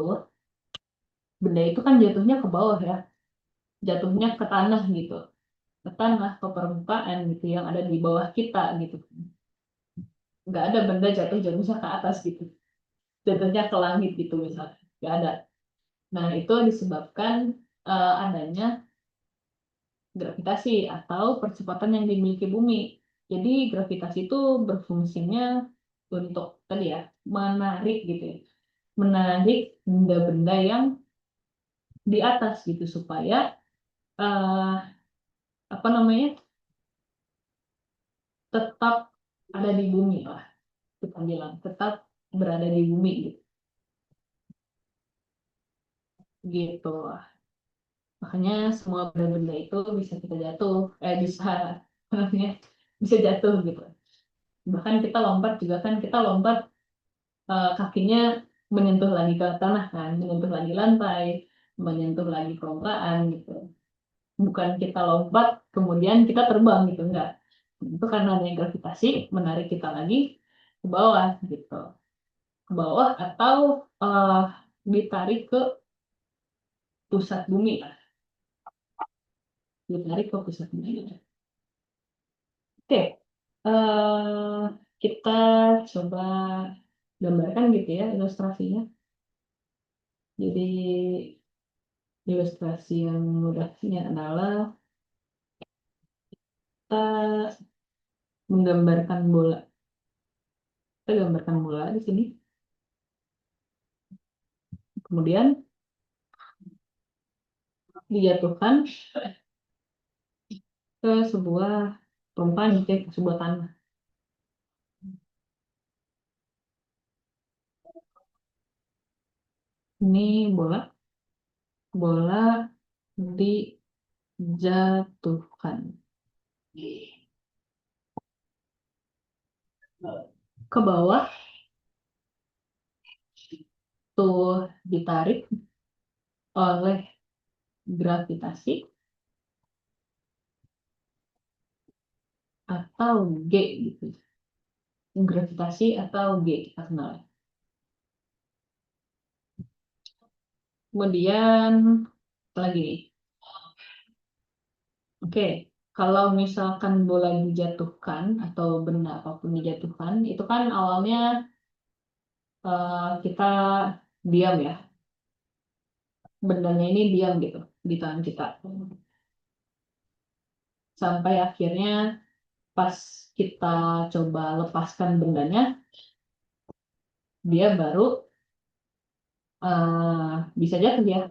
kan jatuhnya ke bawah ya, jatuhnya ke tanah gitu, ke tanah, ke permukaan gitu yang ada di bawah kita gitu. Nggak ada benda jatuhnya ke atas gitu, jatuhnya ke langit gitu misalnya, nggak ada. Nah, itu disebabkan adanya gravitasi atau percepatan yang dimiliki bumi. Jadi gravitasi itu berfungsinya untuk tadi ya, menarik gitu ya, menarik benda-benda yang di atas gitu supaya eh, apa namanya tetap ada di bumi lah, kita bilang tetap berada di bumi gitu. Gitu. Makanya semua benda-benda itu bisa kita jatuh, bisa apa namanya bisa jatuh gitu. Bahkan kita lompat juga kan kita lompat kakinya menyentuh lagi ke tanah kan, menyentuh lagi lantai, menyentuh lagi permukaan gitu. Bukan kita lompat kemudian kita terbang gitu, enggak. Itu karena adanya gravitasi menarik kita lagi ke bawah gitu, ke bawah atau eh, ditarik ke pusat bumi lah, ditarik ke pusat bumi. Oke, kita coba gambarkan gitu ya ilustrasinya. Jadi ilustrasi yang mudahnya adalah kita menggambarkan bola. Kita gambarkan bola di sini. Kemudian dijatuhkan ke sebuah permukaan, gitu ya, ke sebuah tanah. Ini bola, bola dijatuhkan ke bawah, tuh ditarik oleh gravitasi atau G gitu. Gravitasi atau G kita kenal. Kemudian apa lagi nih? Oke, kalau misalkan bola dijatuhkan atau benda apapun dijatuhkan, itu kan awalnya kita diam ya, bendanya ini diam gitu di tangan kita. Sampai akhirnya pas kita coba lepaskan bendanya, dia baru bisa jatuh ya.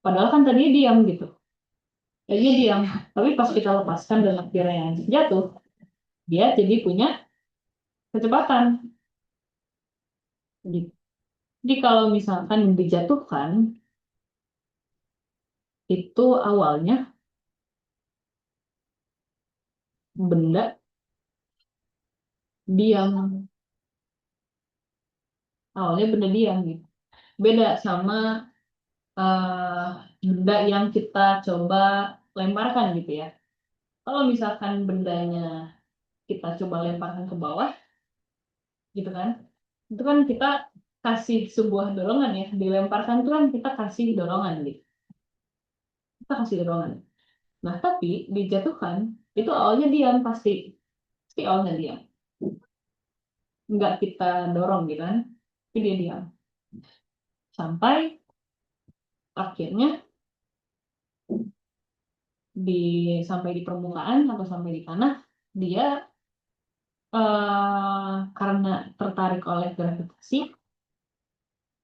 Padahal kan tadi diam gitu, tadinya diam. Tapi pas kita lepaskan dan akhirnya jatuh, dia jadi punya kecepatan. Gitu. Jadi kalau misalkan dijatuhkan, itu awalnya benda diam, awalnya benda diam gitu. Beda sama eh, benda yang kita coba lemparkan gitu ya. Kalau misalkan bendanya kita coba lemparkan ke bawah, gitu kan, itu kan kita kasih sebuah dorongan ya, dilemparkan itu kan kita kasih dorongan gitu, kita kasih dorongan. Nah tapi dijatuhkan itu awalnya diam, pasti pasti awalnya diam, nggak kita dorong gitu kan, tapi dia diam sampai akhirnya di sampai di permukaan atau sampai di tanah, dia karena tertarik oleh gravitasi,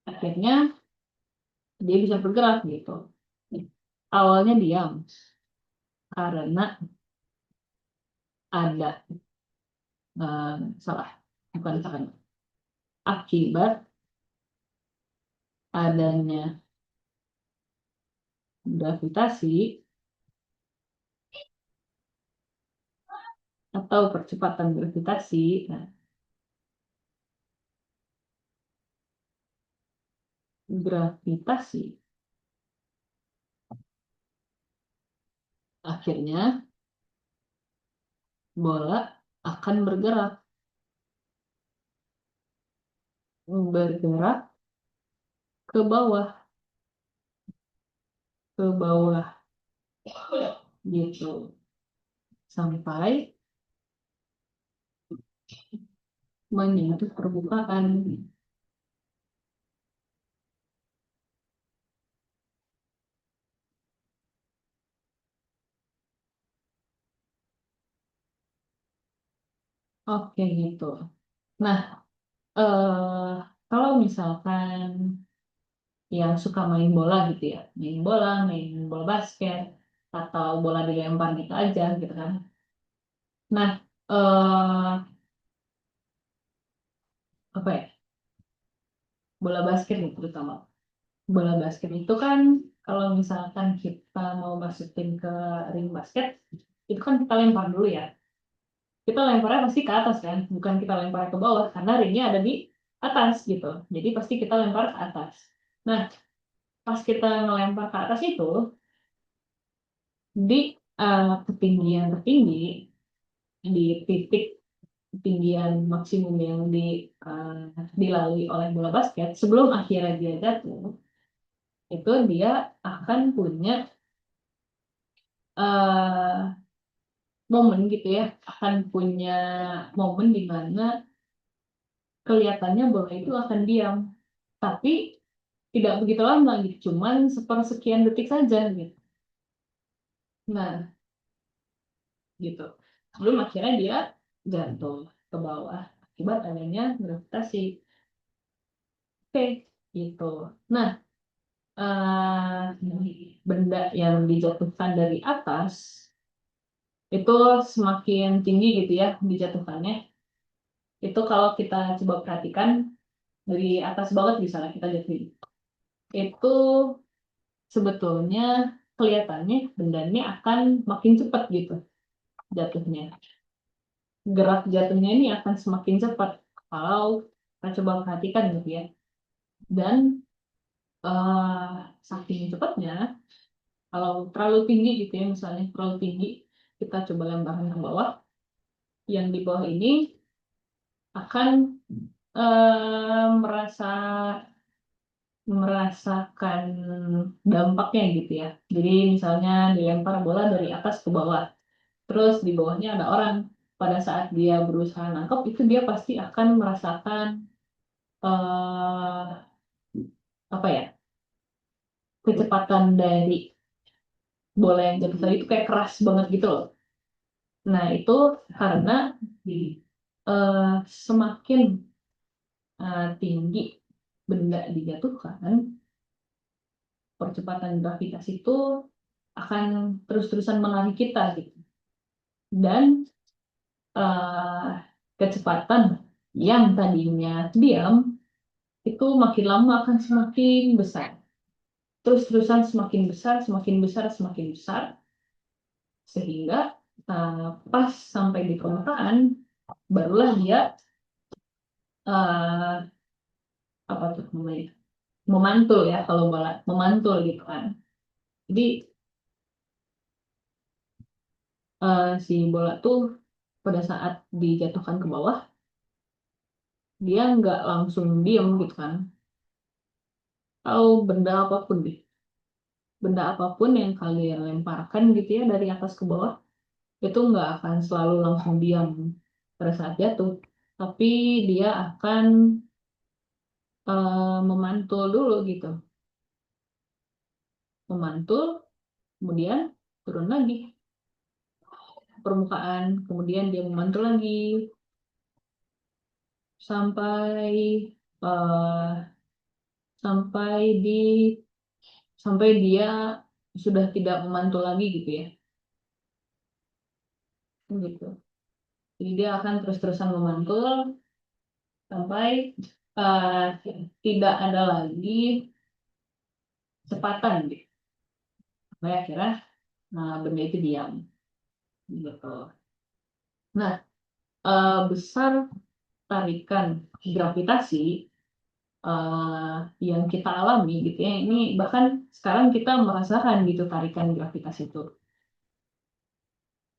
akhirnya dia bisa bergerak gitu. Awalnya diam karena ada salah, bukan karena, akibat adanya gravitasi atau percepatan gravitasi. Nah, gravitasi akhirnya bola akan bergerak ke bawah, ke bawah gitu sampai menyentuh permukaan. Oke gitu. Nah, eh, kalau misalkan yang suka main bola gitu ya, main bola basket, atau bola dilempar gitu aja gitu kan. Nah, apa ya, bola basket gitu terutama. Bola basket itu kan kalau misalkan kita mau masukin ke ring basket, itu kan kita lempar dulu ya. Kita lemparnya pasti ke atas kan, bukan kita lempar ke bawah karena ringnya ada di atas gitu. Jadi pasti kita lempar ke atas. Nah, pas kita ngelempar ke atas itu di ketinggian tertinggi, di titik ketinggian maksimum yang dilalui oleh bola basket sebelum akhirnya dia jatuh, itu dia akan punya eh, momen gitu ya, akan punya momen di mana kelihatannya bola itu akan diam, tapi tidak begitu lama gitu, cuman sepersekian detik saja gitu. Nah, gitu. Sebelum akhirnya dia jatuh ke bawah akibat adanya gravitasi. Oke, gitu. Nah, benda yang dijatuhkan dari atas itu semakin tinggi gitu ya dijatuhkannya. Itu kalau kita coba perhatikan dari atas banget misalnya kita jatuhin. Itu sebetulnya kelihatannya bendanya akan makin cepat gitu jatuhnya. Gerak jatuhnya ini akan semakin cepat kalau kita coba perhatikan gitu ya. Dan saking cepatnya, kalau terlalu tinggi gitu ya, misalnya terlalu tinggi, kita coba lemparkan ke bawah, yang di bawah ini akan merasa merasakan dampaknya gitu ya. Jadi misalnya dilempar bola dari atas ke bawah, terus di bawahnya ada orang. Pada saat dia berusaha nangkep, itu dia pasti akan merasakan eh, apa ya, kecepatan dari bola yang jatuh tadi itu kayak keras banget gitu loh. Nah itu karena semakin tinggi benda dijatuhkan, percepatan gravitasi itu akan terus-terusan menarik kita gitu. Dan eh, kecepatan yang tadinya diam itu makin lama akan semakin besar. Terus-terusan semakin besar, semakin besar, semakin besar, sehingga pas sampai di permukaan, barulah dia eh, apa tuh namanya, memantul ya, kalau bola memantul gitu kan. Jadi si bola tuh pada saat dijatuhkan ke bawah, dia nggak langsung diem gitu kan. Atau benda apapun deh, benda apapun yang kalian lemparkan gitu ya dari atas ke bawah, itu nggak akan selalu langsung diam pada saat jatuh, tapi dia akan memantul dulu gitu, memantul, kemudian turun lagi ke permukaan, kemudian dia memantul lagi sampai eh, sampai di sampai dia sudah tidak memantul lagi gitu ya, gitu. Jadi dia akan terus-terusan memantul sampai eh, tidak ada lagi cepatan gitu. Sampai akhirnya benda itu diam gitu. Nah, besar tarikan gravitasi yang kita alami gitu ya. Ini bahkan sekarang kita merasakan gitu tarikan gravitasi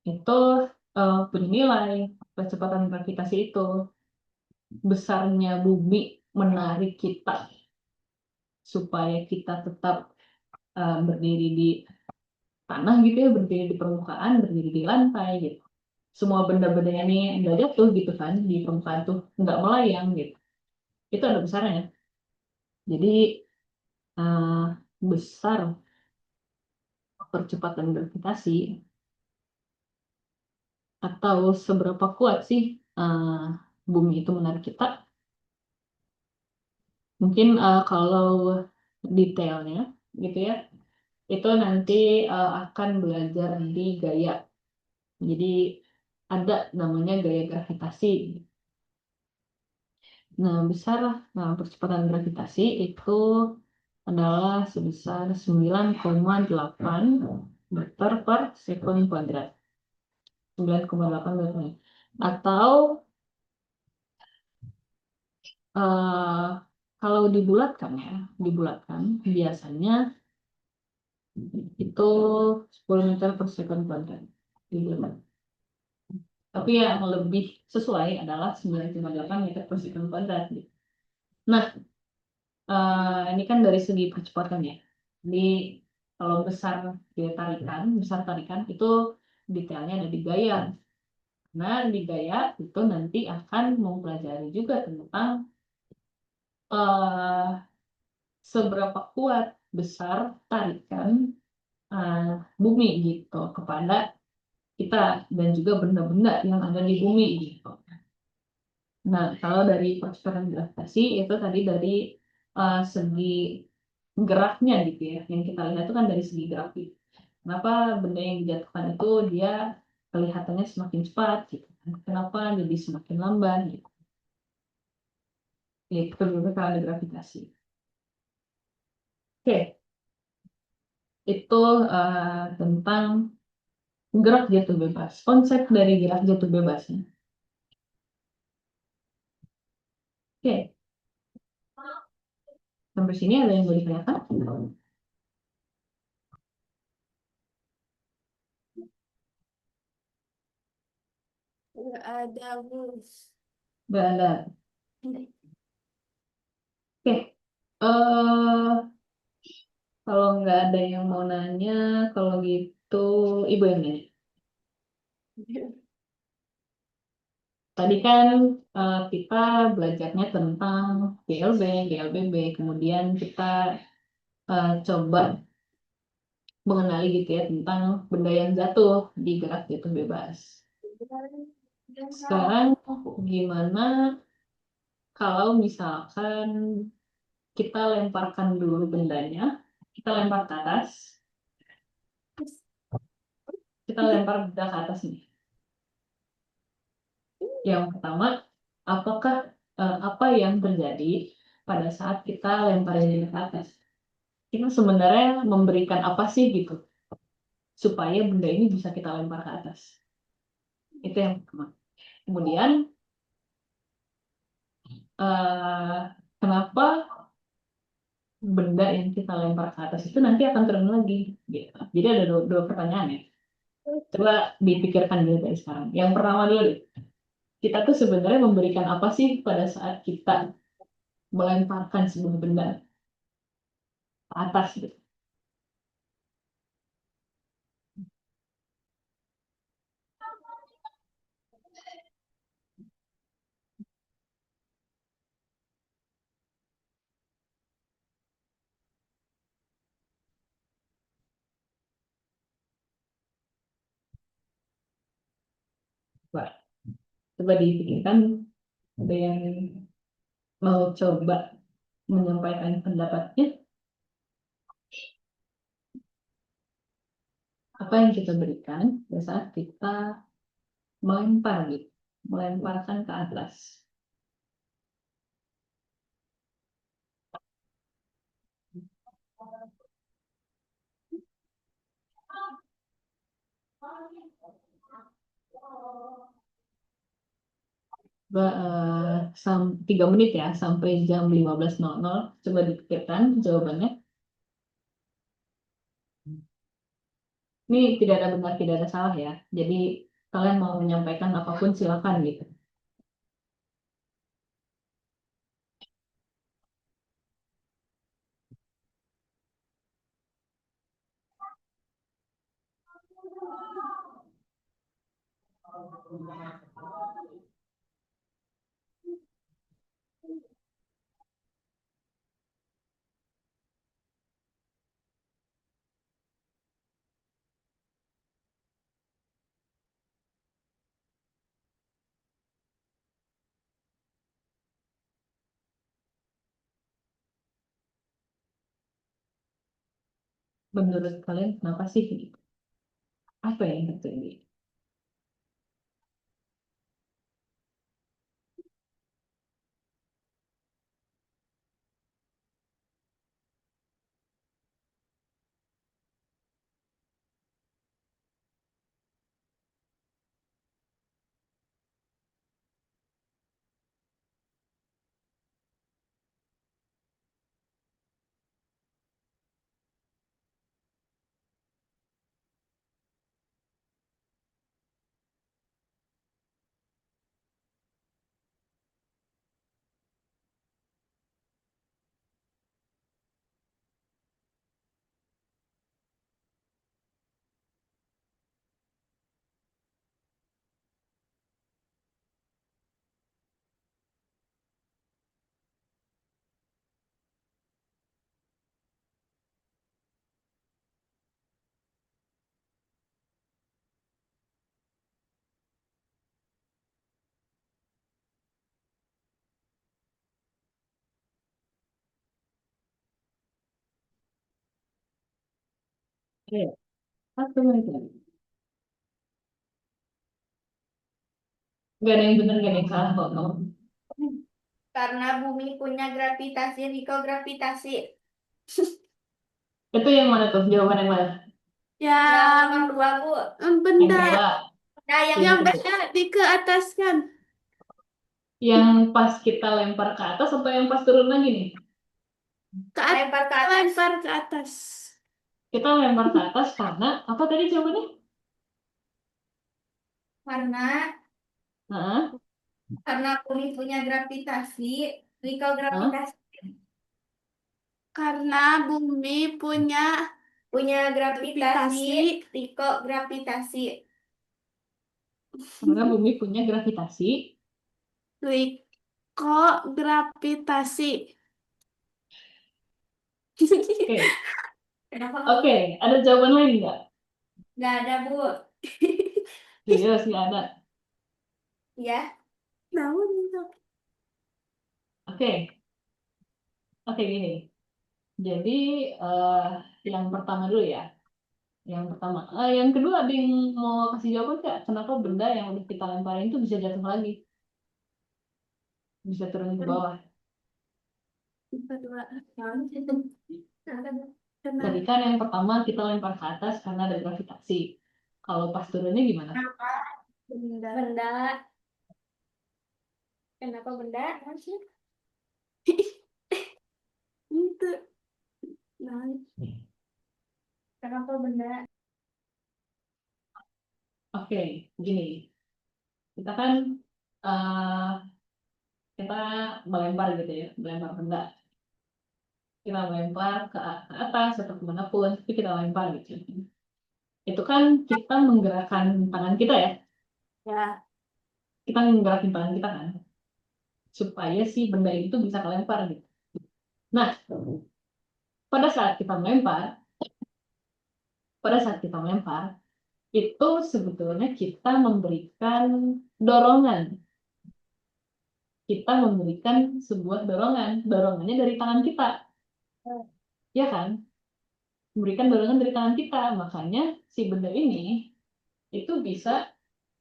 itu punya nilai kecepatan gravitasi itu besarnya bumi menarik kita supaya kita tetap berdiri di tanah gitu ya, berdiri di permukaan, berdiri di lantai gitu. Semua benda-benda ini nggak jatuh gitu kan di permukaan tuh, nggak melayang gitu. Itu ada besarnya. Jadi eh, besar percepatan gravitasi atau seberapa kuat sih bumi itu menarik kita? Mungkin kalau detailnya gitu ya, itu nanti akan belajar di gaya. Jadi ada namanya gaya gravitasi. Nah, besar percepatan gravitasi itu adalah sebesar 9,8 meter per sekon kuadrat. 9,8 meter. Atau eh, kalau dibulatkan ya, dibulatkan biasanya itu 10 meter per sekon kuadrat. Dibulat. Tapi yang lebih sesuai adalah 9,8 meter per sekon kuadrat. Nah, ini kan dari segi percepatan ya. Jadi kalau besar tarikan itu detailnya ada di gaya. Nah, di gaya itu nanti akan mempelajari juga tentang eh, seberapa kuat besar tarikan eh, bumi gitu kepada kita dan juga benda-benda yang ada di bumi gitu. Nah, kalau dari percepatan gravitasi itu tadi dari segi geraknya gitu ya. Yang kita lihat itu kan dari segi grafik. Kenapa benda yang dijatuhkan itu dia kelihatannya semakin cepat gitu kan. Kenapa jadi semakin lamban gitu. Itu dulu kalau ada gravitasi. Oke, itu tentang gerak jatuh bebas. Konsep dari gerak jatuh bebas. Oke, sampai sini ada yang mau ditanyakan? Nggak ada, Bu. Nggak ada. Oke, eh kalau nggak ada yang mau nanya, kalau gitu Ibu yang nanya. Tadi kan kita belajarnya tentang GLB, GLBB, kemudian kita coba mengenali gitu ya tentang benda yang jatuh di gerak jatuh bebas. Sekarang gimana kalau misalkan kita lemparkan dulu bendanya, kita lempar ke atas, kita lempar benda ke atas nih. Yang pertama, apakah apa yang terjadi pada saat kita lemparin dia ke atas. Kita sebenarnya memberikan apa sih gitu supaya benda ini bisa kita lempar ke atas. Itu yang pertama. Kemudian eh, kenapa benda yang kita lempar ke atas itu nanti akan turun lagi gitu. Jadi ada dua pertanyaan ya. Coba dipikirkan dulu dari sekarang. Yang pertama dulu deh. Kita tuh sebenarnya memberikan apa sih pada saat kita melemparkan sebuah benda ke atas gitu. Coba, coba dipikirkan, ada yang mau coba menyampaikan pendapatnya, apa yang kita berikan pada saat kita melempar gitu, melemparkan ke atas. Coba 3 menit ya sampai jam 15.00. Coba dipikirkan jawabannya. Ini tidak ada benar, tidak ada salah ya. Jadi kalian mau menyampaikan apapun silakan gitu. Menurut kalian kenapa sih gitu? Apa yang terjadi? Oke, satu menit lagi. Gak ada yang benar, gak ada yang salah kok kamu. Karena bumi punya gravitasi, mikrogravitasi. Itu yang mana tuh? Jawaban yang mana? Yang nomor dua, Bu. Yang Benda kedua, Nah, yang yang kedua. benda di ke atas kan. Yang pas kita lempar ke atas atau yang pas turun lagi nih? lempar ke atas. Lempar ke atas. Kita lempar ke atas karena apa tadi jawabannya? Karena Hah? bumi punya gravitasi, Hah? mikrogravitasi. Karena bumi punya Punya gravitasi, gravitasi. mikrogravitasi. Karena bumi punya gravitasi. Gravitasi. Oke, Kenapa oke. kamu? Ada jawaban lain nggak? Nggak ada, Bu. Serius nggak ada. Ya, Tahu nih. Oke, oke gini. Jadi eh, yang pertama dulu ya. Yang pertama, yang kedua ada yang mau kasih jawaban nggak? Kenapa benda yang udah kita lemparin itu bisa jatuh lagi, bisa turun ke bawah? Kedua. Tadi kan yang pertama kita lempar ke atas karena ada gravitasi. Kalau pas turunnya gimana? Benda. Kenapa benda? Masih. Itu. Nah, kenapa benda? Oke, gini. Kita kan eh, kita melempar gitu ya, melempar benda. Kita melempar ke atas atau kemanapun, tapi kita lempar gitu. Itu kan kita menggerakkan tangan kita ya. Ya. Kita menggerakkan tangan kita kan, supaya si benda itu bisa kelempar gitu. Nah, pada saat kita melempar, itu sebetulnya kita memberikan dorongan. Kita memberikan sebuah dorongannya dari tangan kita, ya kan? Memberikan dorongan dari tangan kita, makanya si benda ini itu bisa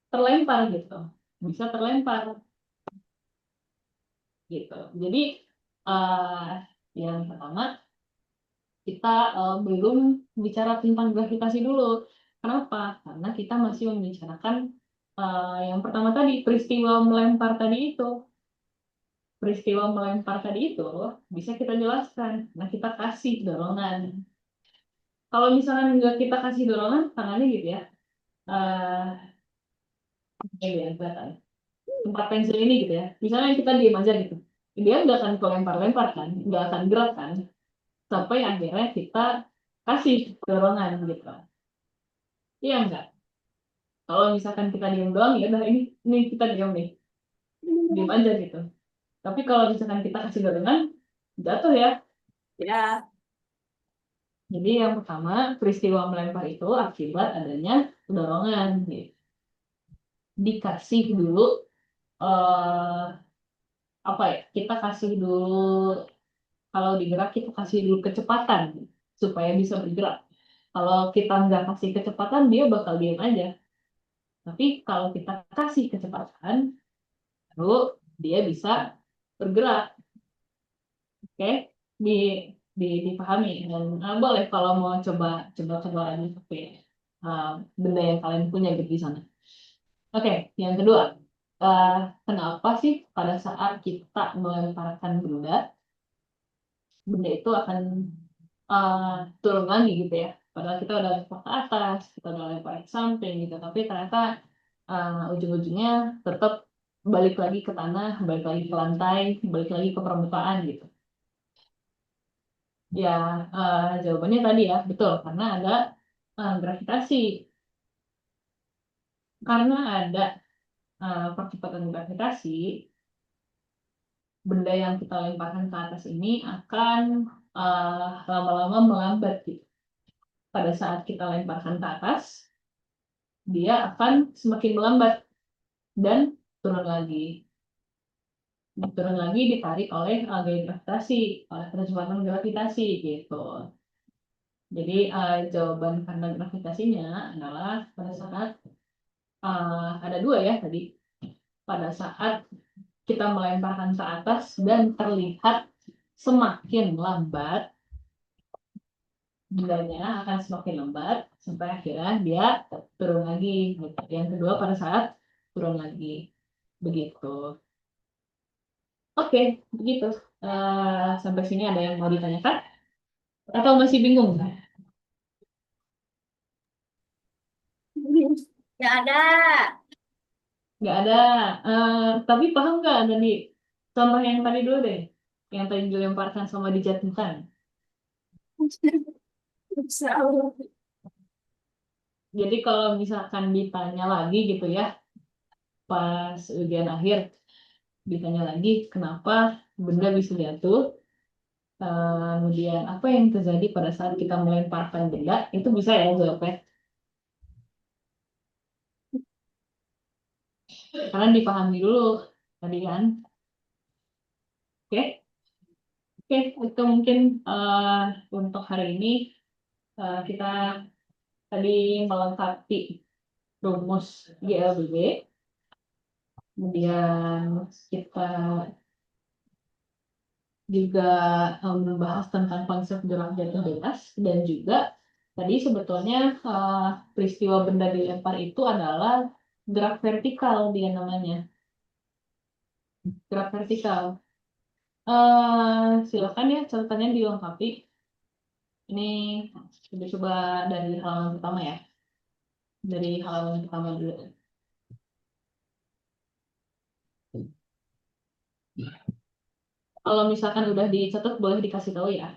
terlempar gitu, bisa terlempar gitu. Jadi uh, yang pertama kita belum bicara tentang gravitasi dulu. Kenapa? Karena kita masih membicarakan yang pertama tadi, peristiwa melempar tadi itu. Peristiwa melempar tadi itu bisa kita jelaskan. Nah, kita kasih dorongan. Kalau misalnya nggak kita kasih dorongan, tangannya gitu ya. eh ini ya, kelihatan. Tempat pensil ini gitu ya. Misalnya kita diem aja gitu. Dia nggak akan kelempar-lempar kan, nggak akan gerak kan. Sampai akhirnya kita kasih dorongan gitu. Iya enggak? Kalau misalkan kita diem doang, ya udah ini kita diem nih, diem aja gitu. Tapi kalau misalkan kita kasih dorongan, jatuh ya. Ya. Jadi yang pertama, peristiwa melempar itu akibat adanya dorongan. Gitu. Dikasih dulu, eh, apa ya, kita kasih dulu, kalau digerak kita kasih dulu kecepatan, supaya bisa bergerak. Kalau kita nggak kasih kecepatan, dia bakal diem aja. Tapi kalau kita kasih kecepatan, lalu dia bisa bergerak. Oke, di, dipahami dan boleh kalau mau coba lagi tapi uh, benda yang kalian punya gitu di sana. Oke, yang kedua, uh, kenapa sih pada saat kita melemparkan benda itu akan turun lagi gitu ya? Padahal kita udah lempar ke atas, kita udah lempar ke samping gitu, tapi ternyata ujung-ujungnya tetap balik lagi ke tanah, balik lagi ke lantai, balik lagi ke permukaan gitu. Ya, jawabannya tadi ya, betul. Karena ada gravitasi. Karena ada percepatan gravitasi, benda yang kita lemparkan ke atas ini akan lama-lama melambat gitu. Pada saat kita lemparkan ke atas, dia akan semakin melambat dan turun lagi. Turun lagi ditarik oleh gaya gravitasi, oleh percepatan gravitasi gitu. Jadi jawaban karena gravitasinya adalah pada saat ada dua ya tadi. Pada saat kita melemparkan ke atas dan terlihat semakin lambat, bendanya akan semakin lambat sampai akhirnya dia turun lagi. Yang kedua pada saat turun lagi. Begitu. Oke, begitu. Sampai sini ada yang mau ditanyakan? Atau masih bingung? Nggak ada. Nggak ada. Tapi paham nggak tadi? Contoh yang tadi dulu deh. Yang tadi dilemparkan sama dijatuhkan. Bisa. Jadi kalau misalkan ditanya lagi gitu ya, pas ujian akhir, ditanya lagi kenapa benda bisa jatuh, kemudian apa yang terjadi pada saat kita melemparkan benda, itu bisa ya jawabnya. Karena dipahami dulu tadi kan. Oke, oke, itu mungkin untuk hari ini kita tadi melengkapi rumus GLBB. Kemudian kita juga membahas tentang konsep gerak jatuh bebas, dan juga tadi sebetulnya peristiwa benda dilempar itu adalah gerak vertikal, dia namanya gerak vertikal. Silakan ya catatannya dilengkapi. Ini coba-coba dari halaman pertama ya, dari halaman pertama dulu. Kalau misalkan udah dicatat boleh dikasih tahu ya.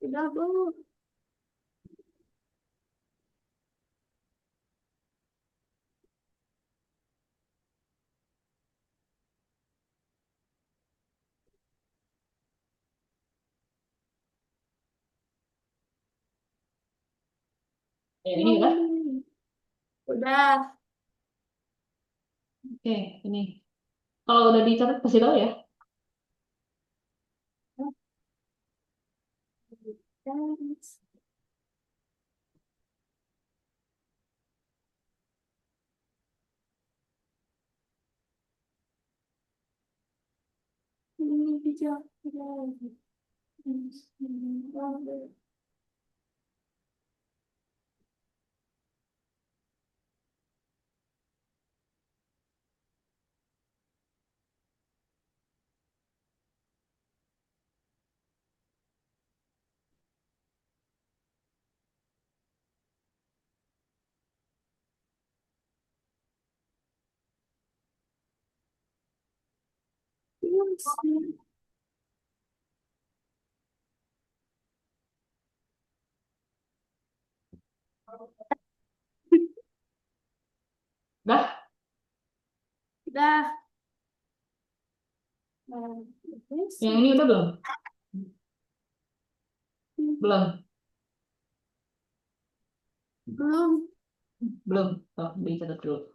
Udah, Bu. Ya, ini udah. Udah. Oke, ini. Kalau udah dicatat kasih tahu ya. Ini bisa. Dah, Udah. yang ini udah belum? Belum, Belum. belum. Oh, dicatat dulu.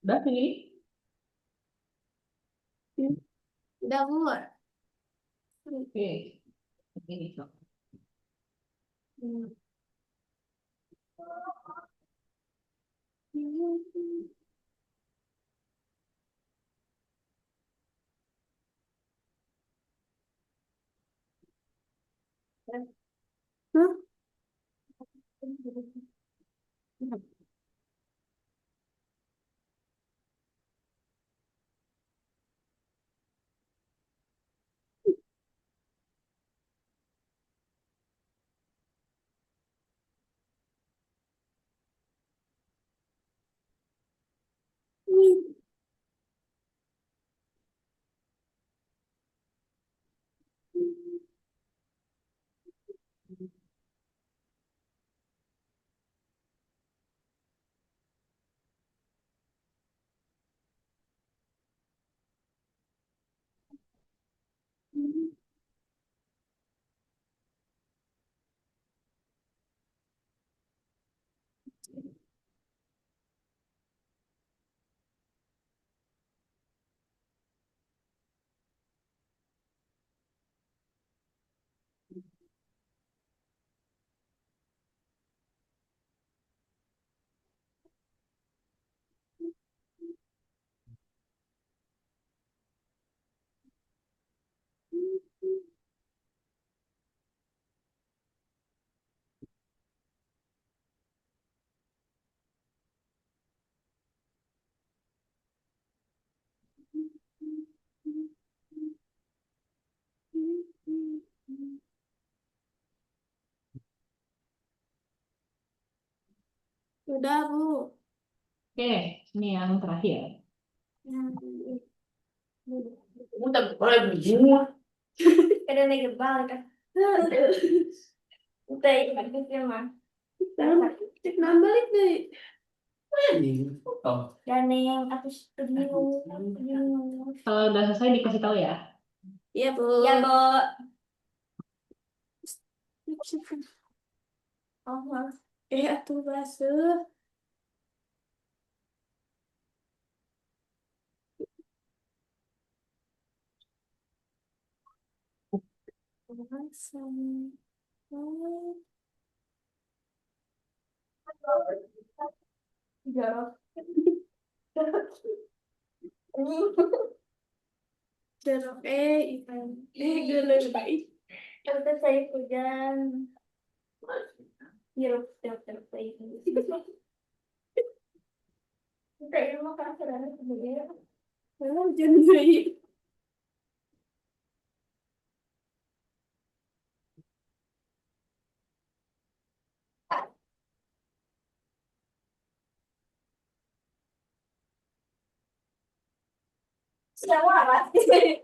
Udah ini. Udah, Bu. Oke. Ini sok. Hmm. Hah? Udah, Bu. Oke, ini yang terakhir. Udah, boleh begini. Kada ngegebal kan. Udah, ini mah. Cek nambalik deh. Dan yang aku bingung. Kalau udah selesai dikasih tahu ya. Iya, Bu. Ya, Bu. Oh, maaf. Atuh basuh. Langsung. Oh. Jorok. Jorok, ikan. Gulung baik. Kata saya hujan. Hirup, hirup, baik. Kita ilmu kan saudara sendiri. Hujan baik. Siapa pasti?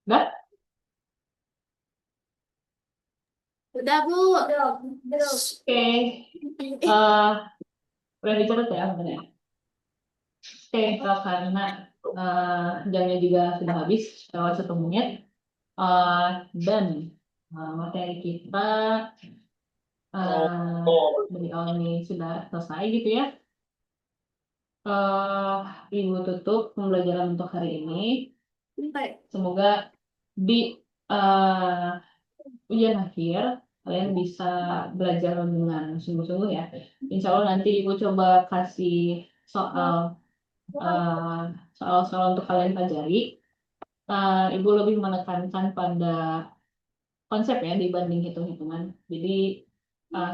Udah? Udah, Bu. Belum. Oke. Eh, udah dicatat ya, benar ya? Oke, karena Jamnya juga sudah habis lewat 1 menit. Dan materi kita dari awal ini sudah selesai gitu ya. Ibu tutup pembelajaran untuk hari ini. Semoga di ujian akhir kalian bisa belajar dengan sungguh-sungguh ya. Insya Allah nanti ibu coba kasih soal eh, soal-soal untuk kalian pelajari. Ibu lebih menekankan pada konsep ya dibanding hitung-hitungan. Jadi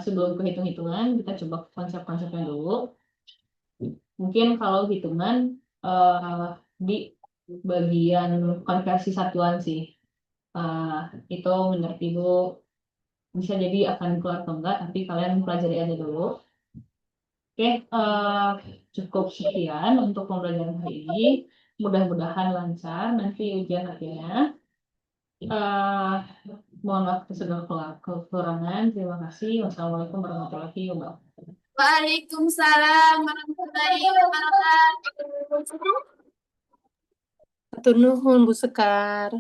sebelum ke hitung-hitungan kita coba konsep-konsepnya dulu. Mungkin kalau hitungan di bagian konversi satuan sih. Itu menurut ibu bisa jadi akan keluar atau enggak, tapi kalian pelajari aja dulu. Oke, cukup sekian untuk pembelajaran hari ini. Mudah-mudahan lancar nanti ujian akhirnya. Eh, Mohon maaf segala kekurangan. Terima kasih. Wassalamualaikum warahmatullahi wabarakatuh. Waalaikumsalam warahmatullahi wabarakatuh. Atur nuhun Bu Sekar.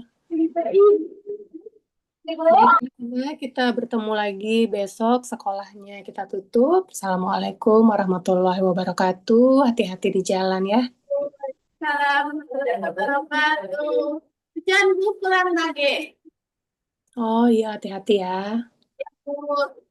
Baik, kita bertemu lagi besok sekolahnya kita tutup. Assalamualaikum warahmatullahi wabarakatuh. Hati-hati di jalan ya. Salam wabarakatuh. Jangan pulang lagi. Oh iya, hati-hati ya. Bu.